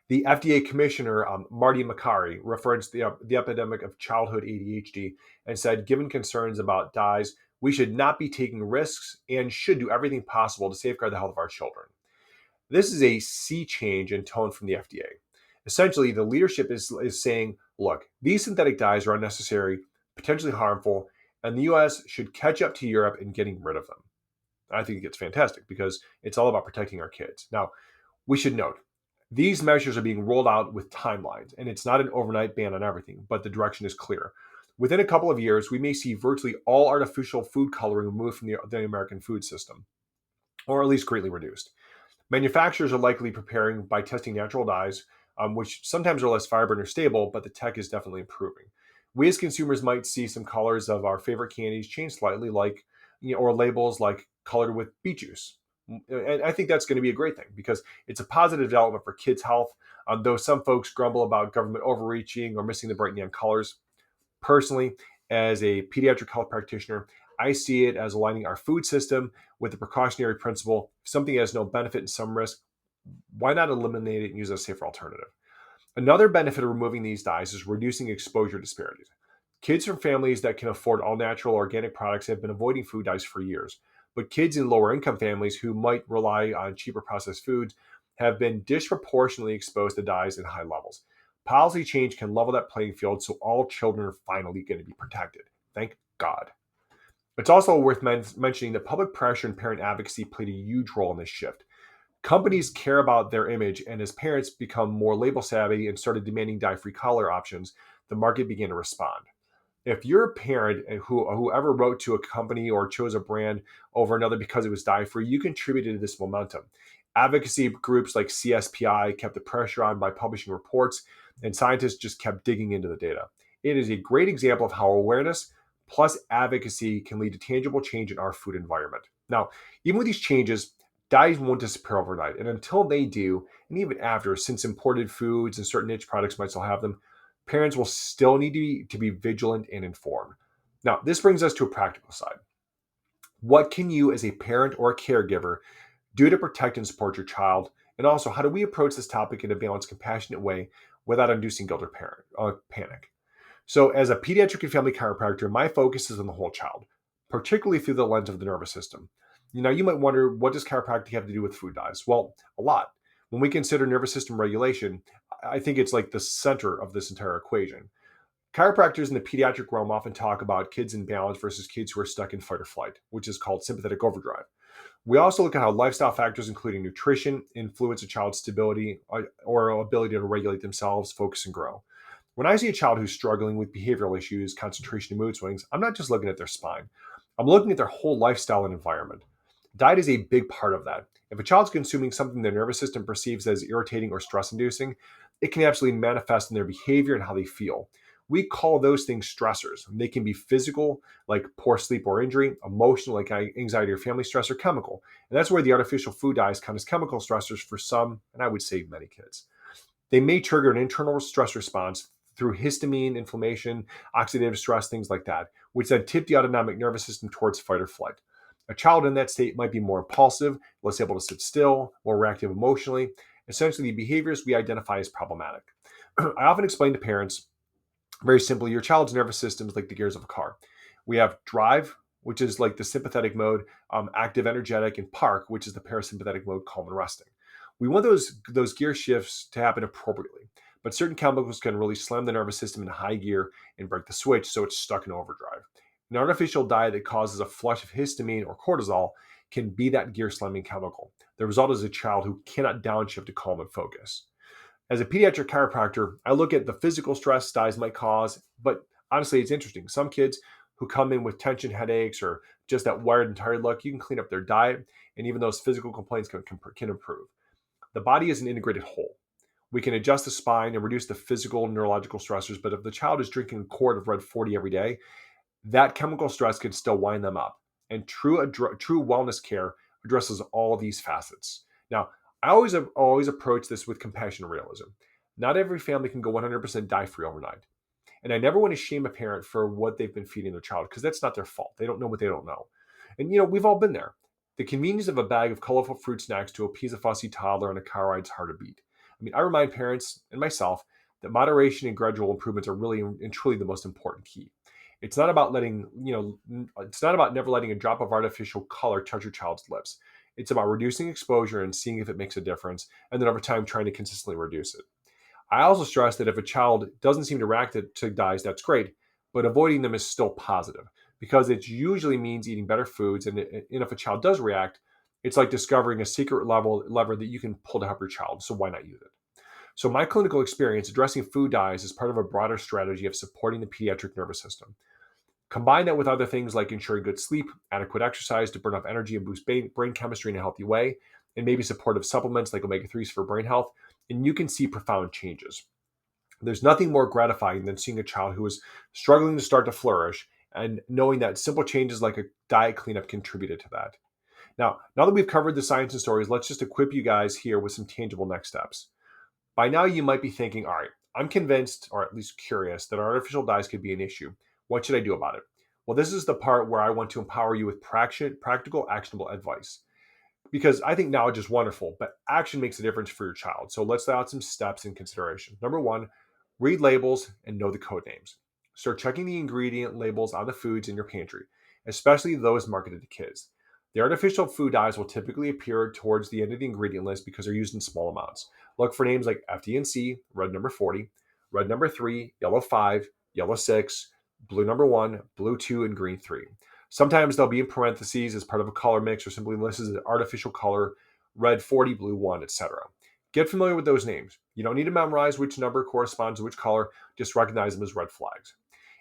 The FDA Commissioner, Marty Makary, referenced the epidemic of childhood ADHD and said, given concerns about dyes, we should not be taking risks and should do everything possible to safeguard the health of our children. This is a sea change in tone from the FDA. Essentially, the leadership is saying, look, these synthetic dyes are unnecessary, potentially harmful, and the US should catch up to Europe in getting rid of them. I think it's fantastic because it's all about protecting our kids. Now, we should note, these measures are being rolled out with timelines, and it's not an overnight ban on everything, but the direction is clear. Within a couple of years, we may see virtually all artificial food coloring removed from the American food system, or at least greatly reduced. Manufacturers are likely preparing by testing natural dyes, which sometimes are less vibrant or stable, but the tech is definitely improving. We as consumers might see some colors of our favorite candies change slightly, or labels like colored with beet juice. And I think that's going to be a great thing because it's a positive development for kids' health. Though some folks grumble about government overreaching or missing the bright neon colors, personally, as a pediatric health practitioner, I see it as aligning our food system with the precautionary principle. If something has no benefit and some risk, why not eliminate it and use a safer alternative? Another benefit of removing these dyes is reducing exposure disparities. Kids from families that can afford all natural organic products have been avoiding food dyes for years, but kids in lower income families who might rely on cheaper processed foods have been disproportionately exposed to dyes in high levels. Policy change can level that playing field so all children are finally going to be protected. Thank God. It's also worth mentioning that public pressure and parent advocacy played a huge role in this shift. Companies care about their image, and as parents become more label savvy and started demanding dye-free color options, the market began to respond. If you're a parent and whoever wrote to a company or chose a brand over another because it was dye-free, you contributed to this momentum. Advocacy groups like CSPI kept the pressure on by publishing reports, and scientists just kept digging into the data. It is a great example of how awareness plus advocacy can lead to tangible change in our food environment. Now, even with these changes, dyes won't disappear overnight. And until they do, and even after, since imported foods and certain niche products might still have them, parents will still need to be vigilant and informed. Now, this brings us to a practical side. What can you, as a parent or a caregiver, do to protect and support your child? And also, how do we approach this topic in a balanced, compassionate way without inducing guilt or panic? So, as a pediatric and family chiropractor, my focus is on the whole child, particularly through the lens of the nervous system. You might wonder, what does chiropractic have to do with food dyes? Well, a lot. When we consider nervous system regulation, I think it's like the center of this entire equation. Chiropractors in the pediatric realm often talk about kids in balance versus kids who are stuck in fight or flight, which is called sympathetic overdrive. We also look at how lifestyle factors, including nutrition, influence a child's stability or ability to regulate themselves, focus, and grow. When I see a child who's struggling with behavioral issues, concentration, and mood swings, I'm not just looking at their spine. I'm looking at their whole lifestyle and environment. Diet is a big part of that. If a child's consuming something their nervous system perceives as irritating or stress inducing, it can absolutely manifest in their behavior and how they feel. We call those things stressors. They can be physical, like poor sleep or injury, emotional, like anxiety or family stress, or chemical. And that's where the artificial food dyes count as chemical stressors for some, and I would say many kids. They may trigger an internal stress response through histamine, inflammation, oxidative stress, things like that, which then tip the autonomic nervous system towards fight or flight. A child in that state might be more impulsive, less able to sit still, more reactive emotionally. Essentially, the behaviors we identify as problematic. I often explain to parents very simply, your child's nervous system is like the gears of a car. We have drive, which is like the sympathetic mode, active, energetic, and park, which is the parasympathetic mode, calm and resting. We want those gear shifts to happen appropriately, but certain chemicals can really slam the nervous system into high gear and break the switch, so it's stuck in overdrive. An artificial diet that causes a flush of histamine or cortisol can be that gear slamming chemical. The result is a child who cannot downshift to calm and focus. As a pediatric chiropractor, I look at the physical stress dyes might cause, but honestly, it's interesting. Some kids who come in with tension headaches or just that wired and tired look, you can clean up their diet, and even those physical complaints can improve. The body is an integrated whole. We can adjust the spine and reduce the physical neurological stressors, but if the child is drinking a quart of Red 40 every day, that chemical stress can still wind them up. And true wellness care addresses all these facets. Now, I always approach this with compassion and realism. Not every family can go 100% dye free overnight. And I never want to shame a parent for what they've been feeding their child, because that's not their fault. They don't know what they don't know. And we've all been there. The convenience of a bag of colorful fruit snacks to appease a fussy toddler on a car ride's hard to beat. I remind parents and myself that moderation and gradual improvements are really and truly the most important key. It's not about it's not about never letting a drop of artificial color touch your child's lips. It's about reducing exposure and seeing if it makes a difference, and then over time trying to consistently reduce it. I also stress that if a child doesn't seem to react to dyes, that's great, but avoiding them is still positive, because it usually means eating better foods. And if a child does react, it's like discovering a secret lever that you can pull to help your child. So why not use it? So my clinical experience addressing food dyes is part of a broader strategy of supporting the pediatric nervous system. Combine that with other things like ensuring good sleep, adequate exercise to burn off energy and boost brain chemistry in a healthy way, and maybe supportive supplements like omega-3s for brain health, and you can see profound changes. There's nothing more gratifying than seeing a child who is struggling to start to flourish and knowing that simple changes like a diet cleanup contributed to that. Now that we've covered the science and stories, let's just equip you guys here with some tangible next steps. By now, you might be thinking, all right, I'm convinced, or at least curious, that artificial dyes could be an issue. What should I do about it? Well, this is the part where I want to empower you with practical, actionable advice. Because I think knowledge is wonderful, but action makes a difference for your child. So let's lay out some steps in consideration. Number one, read labels and know the code names. Start checking the ingredient labels on the foods in your pantry, especially those marketed to kids. The artificial food dyes will typically appear towards the end of the ingredient list because they're used in small amounts. Look for names like FD&C, red number 40, red number 3, yellow 5, yellow 6, blue number 1, blue 2, and green 3. Sometimes they'll be in parentheses as part of a color mix or simply listed as an artificial color, red 40, blue 1, etc. Get familiar with those names. You don't need to memorize which number corresponds to which color, just recognize them as red flags.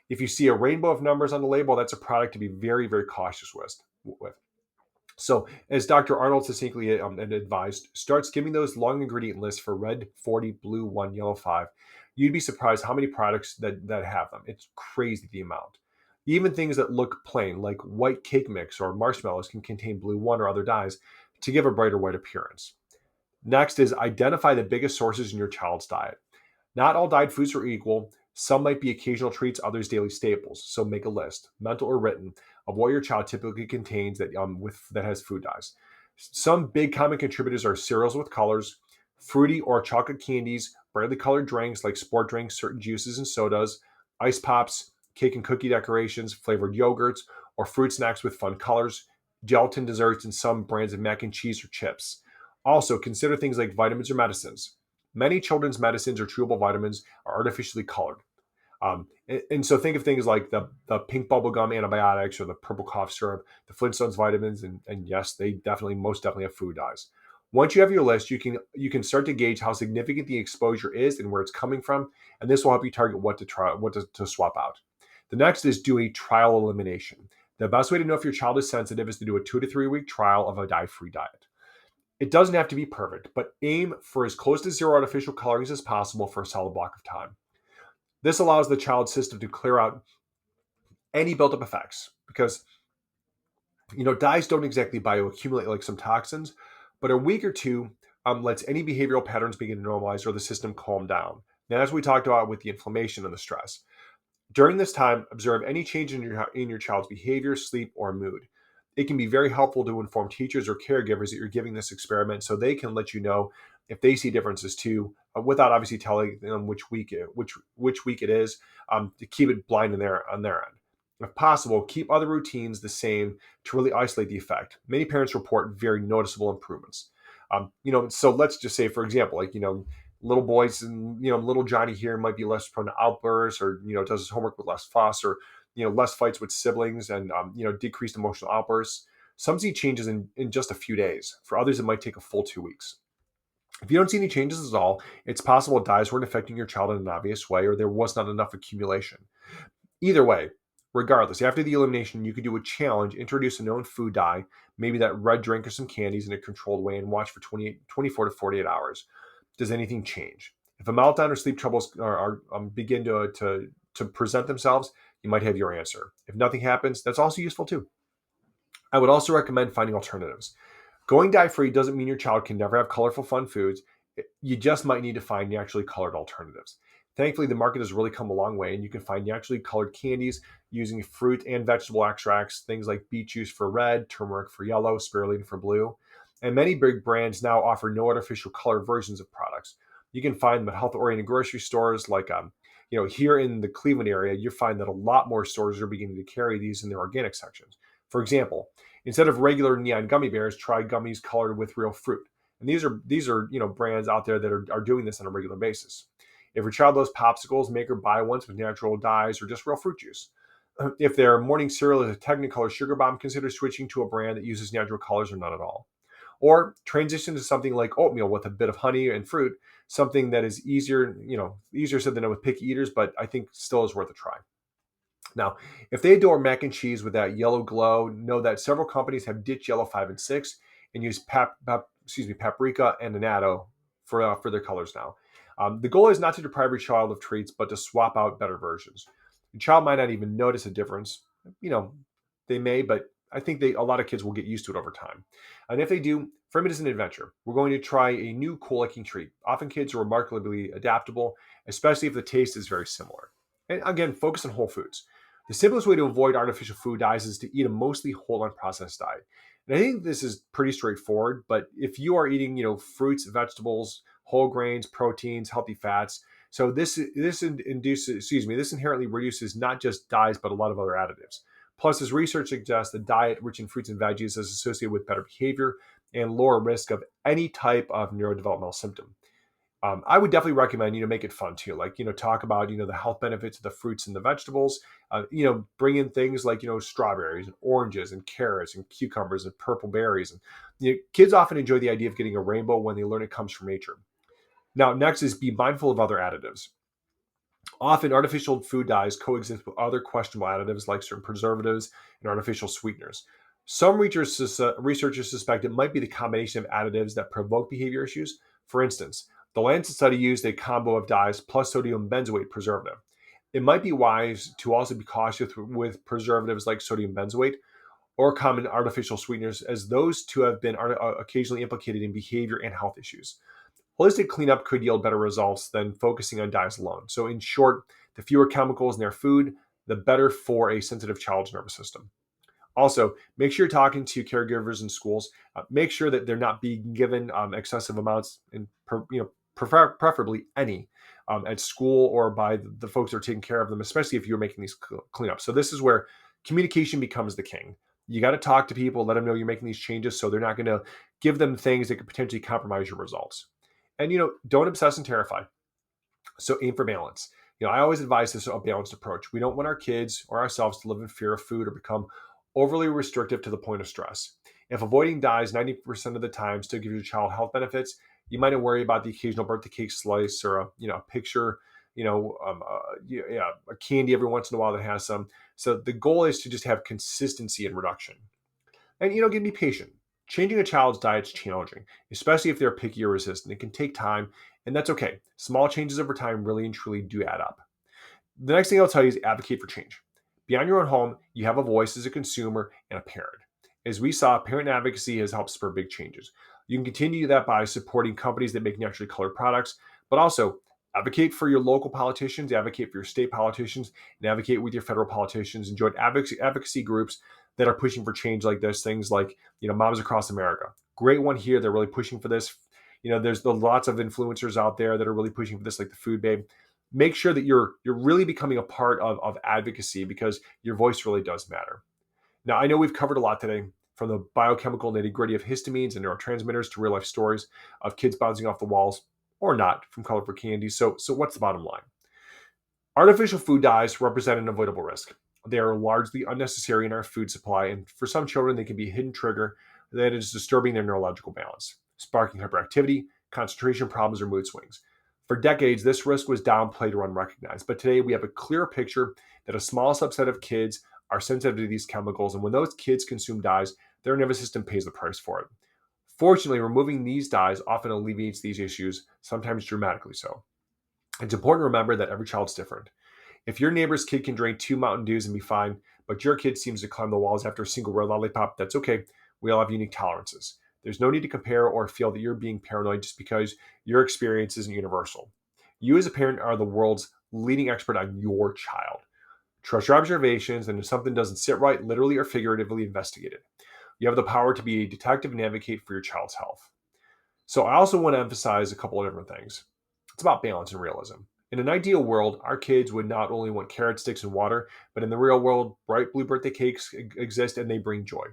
If you see a rainbow of numbers on the label, that's a product to be very, very cautious with. So, as Dr. Arnold succinctly advised, start skimming those long ingredient lists for red 40, blue 1, yellow 5. You'd be surprised how many products that have them. It's crazy the amount. Even things that look plain, like white cake mix or marshmallows, can contain blue 1 or other dyes. to give a brighter white appearance. Next is identify the biggest sources in your child's diet. Not all dyed foods are equal. Some might be occasional treats, others daily staples. So make a list, mental or written, of what your child typically contains that has food dyes. Some big common contributors are cereals with colors, fruity or chocolate candies, brightly colored drinks like sport drinks, certain juices and sodas, ice pops, cake and cookie decorations, flavored yogurts, or fruit snacks with fun colors, gelatin desserts, and some brands of mac and cheese or chips. Also, consider things like vitamins or medicines. Many children's medicines or chewable vitamins are artificially colored. And so think of things like the pink bubblegum antibiotics or the purple cough syrup, the Flintstones vitamins, and yes, they most definitely have food dyes. Once you have your list, you can start to gauge how significant the exposure is and where it's coming from, and this will help you target what to try, to swap out. The next is do a trial elimination. The best way to know if your child is sensitive is to do a 2 to 3 week trial of a dye-free diet. It doesn't have to be perfect, but aim for as close to zero artificial colorings as possible for a solid block of time. This allows the child's system to clear out any built-up effects because dyes don't exactly bioaccumulate like some toxins, but a week or two lets any behavioral patterns begin to normalize or the system calm down. Now, as we talked about with the inflammation and the stress, during this time, observe any change in your child's behavior, sleep, or mood. It can be very helpful to inform teachers or caregivers that you're giving this experiment so they can let you know if they see differences too, without obviously telling them which week it is, to keep it blind on their end. If possible, keep other routines the same to really isolate the effect. Many parents report very noticeable improvements. So let's just say, for example, little boys and little Johnny here might be less prone to outbursts, or does his homework with less fuss, or less fights with siblings, and decreased emotional outbursts. Some see changes in just a few days. For others, it might take a full 2 weeks. If you don't see any changes at all, it's possible dyes weren't affecting your child in an obvious way, or there was not enough accumulation. Either way, regardless, after the elimination, you could do a challenge, introduce a known food dye, maybe that red drink or some candies in a controlled way, and watch for 24 to 48 hours. Does anything change? If a meltdown or sleep troubles begin to present themselves, you might have your answer. If nothing happens, that's also useful too. I would also recommend finding alternatives. Going dye-free doesn't mean your child can never have colorful, fun foods. You just might need to find naturally colored alternatives. Thankfully, the market has really come a long way, and you can find naturally colored candies using fruit and vegetable extracts, things like beet juice for red, turmeric for yellow, spirulina for blue. And many big brands now offer no artificial color versions of products. You can find them at health-oriented grocery stores like, here in the Cleveland area, you find that a lot more stores are beginning to carry these in their organic sections. For example, instead of regular neon gummy bears, try gummies colored with real fruit. And these are brands out there that are doing this on a regular basis. If your child loves popsicles, make or buy ones with natural dyes or just real fruit juice. If their morning cereal is a Technicolor Sugar Bomb, consider switching to a brand that uses natural colors or none at all. Or transition to something like oatmeal with a bit of honey and fruit, something that is easier said than done with picky eaters, but I think still is worth a try. Now, if they adore mac and cheese with that yellow glow, know that several companies have ditched yellow 5 and 6 and use paprika and annatto for their colors now. The goal is not to deprive your child of treats, but to swap out better versions. Your child might not even notice a difference. They may, but I think a lot of kids will get used to it over time. And if they do, frame it as an adventure. We're going to try a new cool looking treat. Often kids are remarkably adaptable, especially if the taste is very similar. And again, focus on whole foods. The simplest way to avoid artificial food dyes is to eat a mostly whole unprocessed diet. And I think this is pretty straightforward, but if you are eating, fruits, vegetables, whole grains, proteins, healthy fats, so this inherently reduces not just dyes, but a lot of other additives. Plus, as research suggests, a diet rich in fruits and veggies is associated with better behavior and lower risk of any type of neurodevelopmental symptom. I would definitely recommend, make it fun too. Like, talk about, the health benefits of the fruits and the vegetables. Bring in things like, strawberries and oranges and carrots and cucumbers and purple berries. And kids often enjoy the idea of getting a rainbow when they learn it comes from nature. Now, next is be mindful of other additives. Often, artificial food dyes coexist with other questionable additives like certain preservatives and artificial sweeteners. Some researchers suspect it might be the combination of additives that provoke behavior issues. For instance, the Lancet study used a combo of dyes plus sodium benzoate preservative. It might be wise to also be cautious with preservatives like sodium benzoate, or common artificial sweeteners, as those two have been occasionally implicated in behavior and health issues. Holistic cleanup could yield better results than focusing on dyes alone. So, in short, the fewer chemicals in their food, the better for a sensitive child's nervous system. Also, make sure you're talking to caregivers in schools. Make sure that they're not being given excessive amounts, and preferably any, at school or by the folks that are taking care of them, especially if you're making these cleanups. So this is where communication becomes the king. You got to talk to people, let them know you're making these changes, so they're not going to give them things that could potentially compromise your results. And don't obsess and terrify. So aim for balance. I always advise this a balanced approach. We don't want our kids or ourselves to live in fear of food or become overly restrictive to the point of stress. If avoiding dyes 90% of the time still gives your child health benefits, you might not worry about the occasional birthday cake slice or a picture, a candy every once in a while that has some. So the goal is to just have consistency and reduction. And be patient. Changing a child's diet is challenging, especially if they're picky or resistant. It can take time, and that's okay. Small changes over time really and truly do add up. The next thing I'll tell you is advocate for change. Beyond your own home, you have a voice as a consumer and a parent. As we saw, parent advocacy has helped spur big changes. You can continue that by supporting companies that make naturally colored products, but also advocate for your local politicians, advocate for your state politicians, and advocate with your federal politicians, and join advocacy groups that are pushing for change like this. Things like, Moms Across America. Great one here. They're really pushing for this. There's lots of influencers out there that are really pushing for this, like the Food Babe. Make sure that you're really becoming a part of advocacy, because your voice really does matter. Now, I know we've covered a lot today, from the biochemical nitty-gritty of histamines and neurotransmitters to real-life stories of kids bouncing off the walls or not from colorful candy. So what's the bottom line? Artificial food dyes represent an avoidable risk. They are largely unnecessary in our food supply, and for some children, they can be a hidden trigger that is disturbing their neurological balance, sparking hyperactivity, concentration problems, or mood swings. For decades, this risk was downplayed or unrecognized, but today we have a clear picture that a small subset of kids are sensitive to these chemicals, and when those kids consume dyes, their nervous system pays the price for it. Fortunately, removing these dyes often alleviates these issues, sometimes dramatically so. It's important to remember that every child's different. If your neighbor's kid can drink 2 Mountain Dews and be fine, but your kid seems to climb the walls after a single red lollipop, that's okay. We all have unique tolerances. There's no need to compare or feel that you're being paranoid just because your experience isn't universal. You as a parent are the world's leading expert on your child. Trust your observations, and if something doesn't sit right, literally or figuratively, investigate it. You have the power to be a detective and advocate for your child's health. So I also want to emphasize a couple of different things. It's about balance and realism. In an ideal world, our kids would not only want carrot sticks and water, but in the real world, bright blue birthday cakes exist and they bring joy.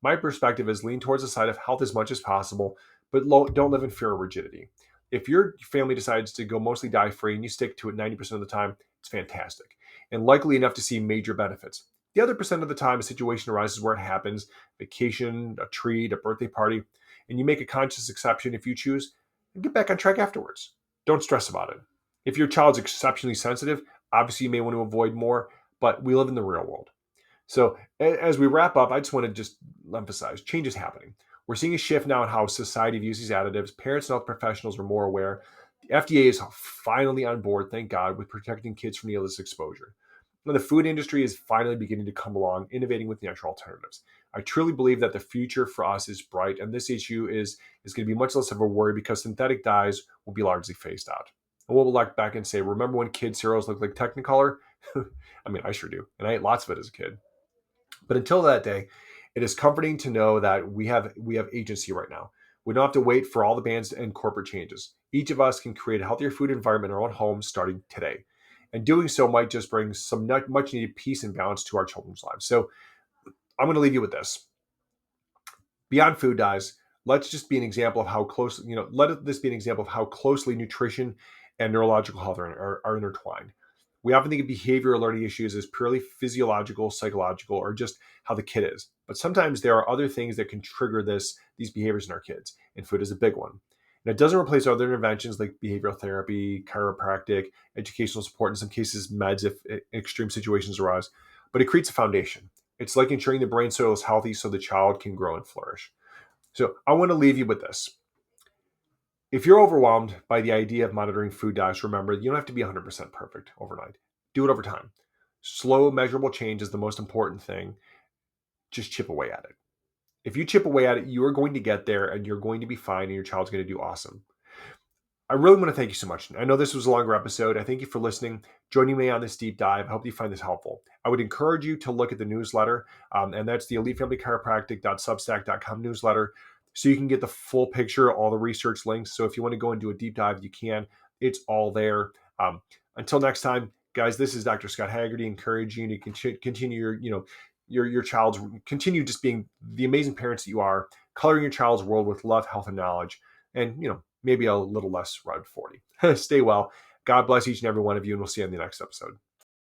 My perspective is lean towards the side of health as much as possible, but don't live in fear or rigidity. If your family decides to go mostly dye-free and you stick to it 90% of the time, it's fantastic, and likely enough to see major benefits. The other percent of the time, a situation arises where it happens, vacation, a treat, a birthday party, and you make a conscious exception if you choose, and get back on track afterwards. Don't stress about it. If your child's exceptionally sensitive, obviously you may want to avoid more, but we live in the real world. So as we wrap up, I just want to just emphasize change is happening. We're seeing a shift now in how society views these additives. Parents and health professionals are more aware. The FDA is finally on board, thank God, with protecting kids from needless exposure. And the food industry is finally beginning to come along, innovating with natural alternatives. I truly believe that the future for us is bright, and this issue is going to be much less of a worry because synthetic dyes will be largely phased out. And we'll look back and say, remember when kids' cereals looked like Technicolor? I mean, I sure do. And I ate lots of it as a kid. But until that day, it is comforting to know that we have agency right now. We don't have to wait for all the bans and corporate changes. Each of us can create a healthier food environment in our own home starting today. And doing so might just bring some much needed peace and balance to our children's lives. So I'm going to leave you with this. Beyond food dyes, let's just be an example of how closely, let this be an example of how closely nutrition and neurological health are intertwined. We often think of behavioral learning issues as purely physiological, psychological, or just how the kid is. But sometimes there are other things that can trigger these behaviors in our kids, and food is a big one. And it doesn't replace other interventions like behavioral therapy, chiropractic, educational support, in some cases meds if extreme situations arise, but it creates a foundation. It's like ensuring the brain soil is healthy so the child can grow and flourish. So I want to leave you with this. If you're overwhelmed by the idea of monitoring food dyes, remember, you don't have to be 100% perfect overnight. Do it over time. Slow, measurable change is the most important thing. just chip away at it. If you chip away at it, you are going to get there and you're going to be fine and your child's going to do awesome. I really want to thank you so much. I know this was a longer episode. I thank you for listening, joining me on this deep dive. I hope you find this helpful. I would encourage you to look at the newsletter, and that's the elitefamilychiropractic.substack.com newsletter, so you can get the full picture, all the research links. So if you want to go and do a deep dive, you can. It's all there. Until next time, guys, this is Dr. Scott Haggerty, encouraging you to continue your child's, continue just being the amazing parents that you are, coloring your child's world with love, health, and knowledge, and maybe a little less around 40. Stay well. God bless each and every one of you, and we'll see you on the next episode.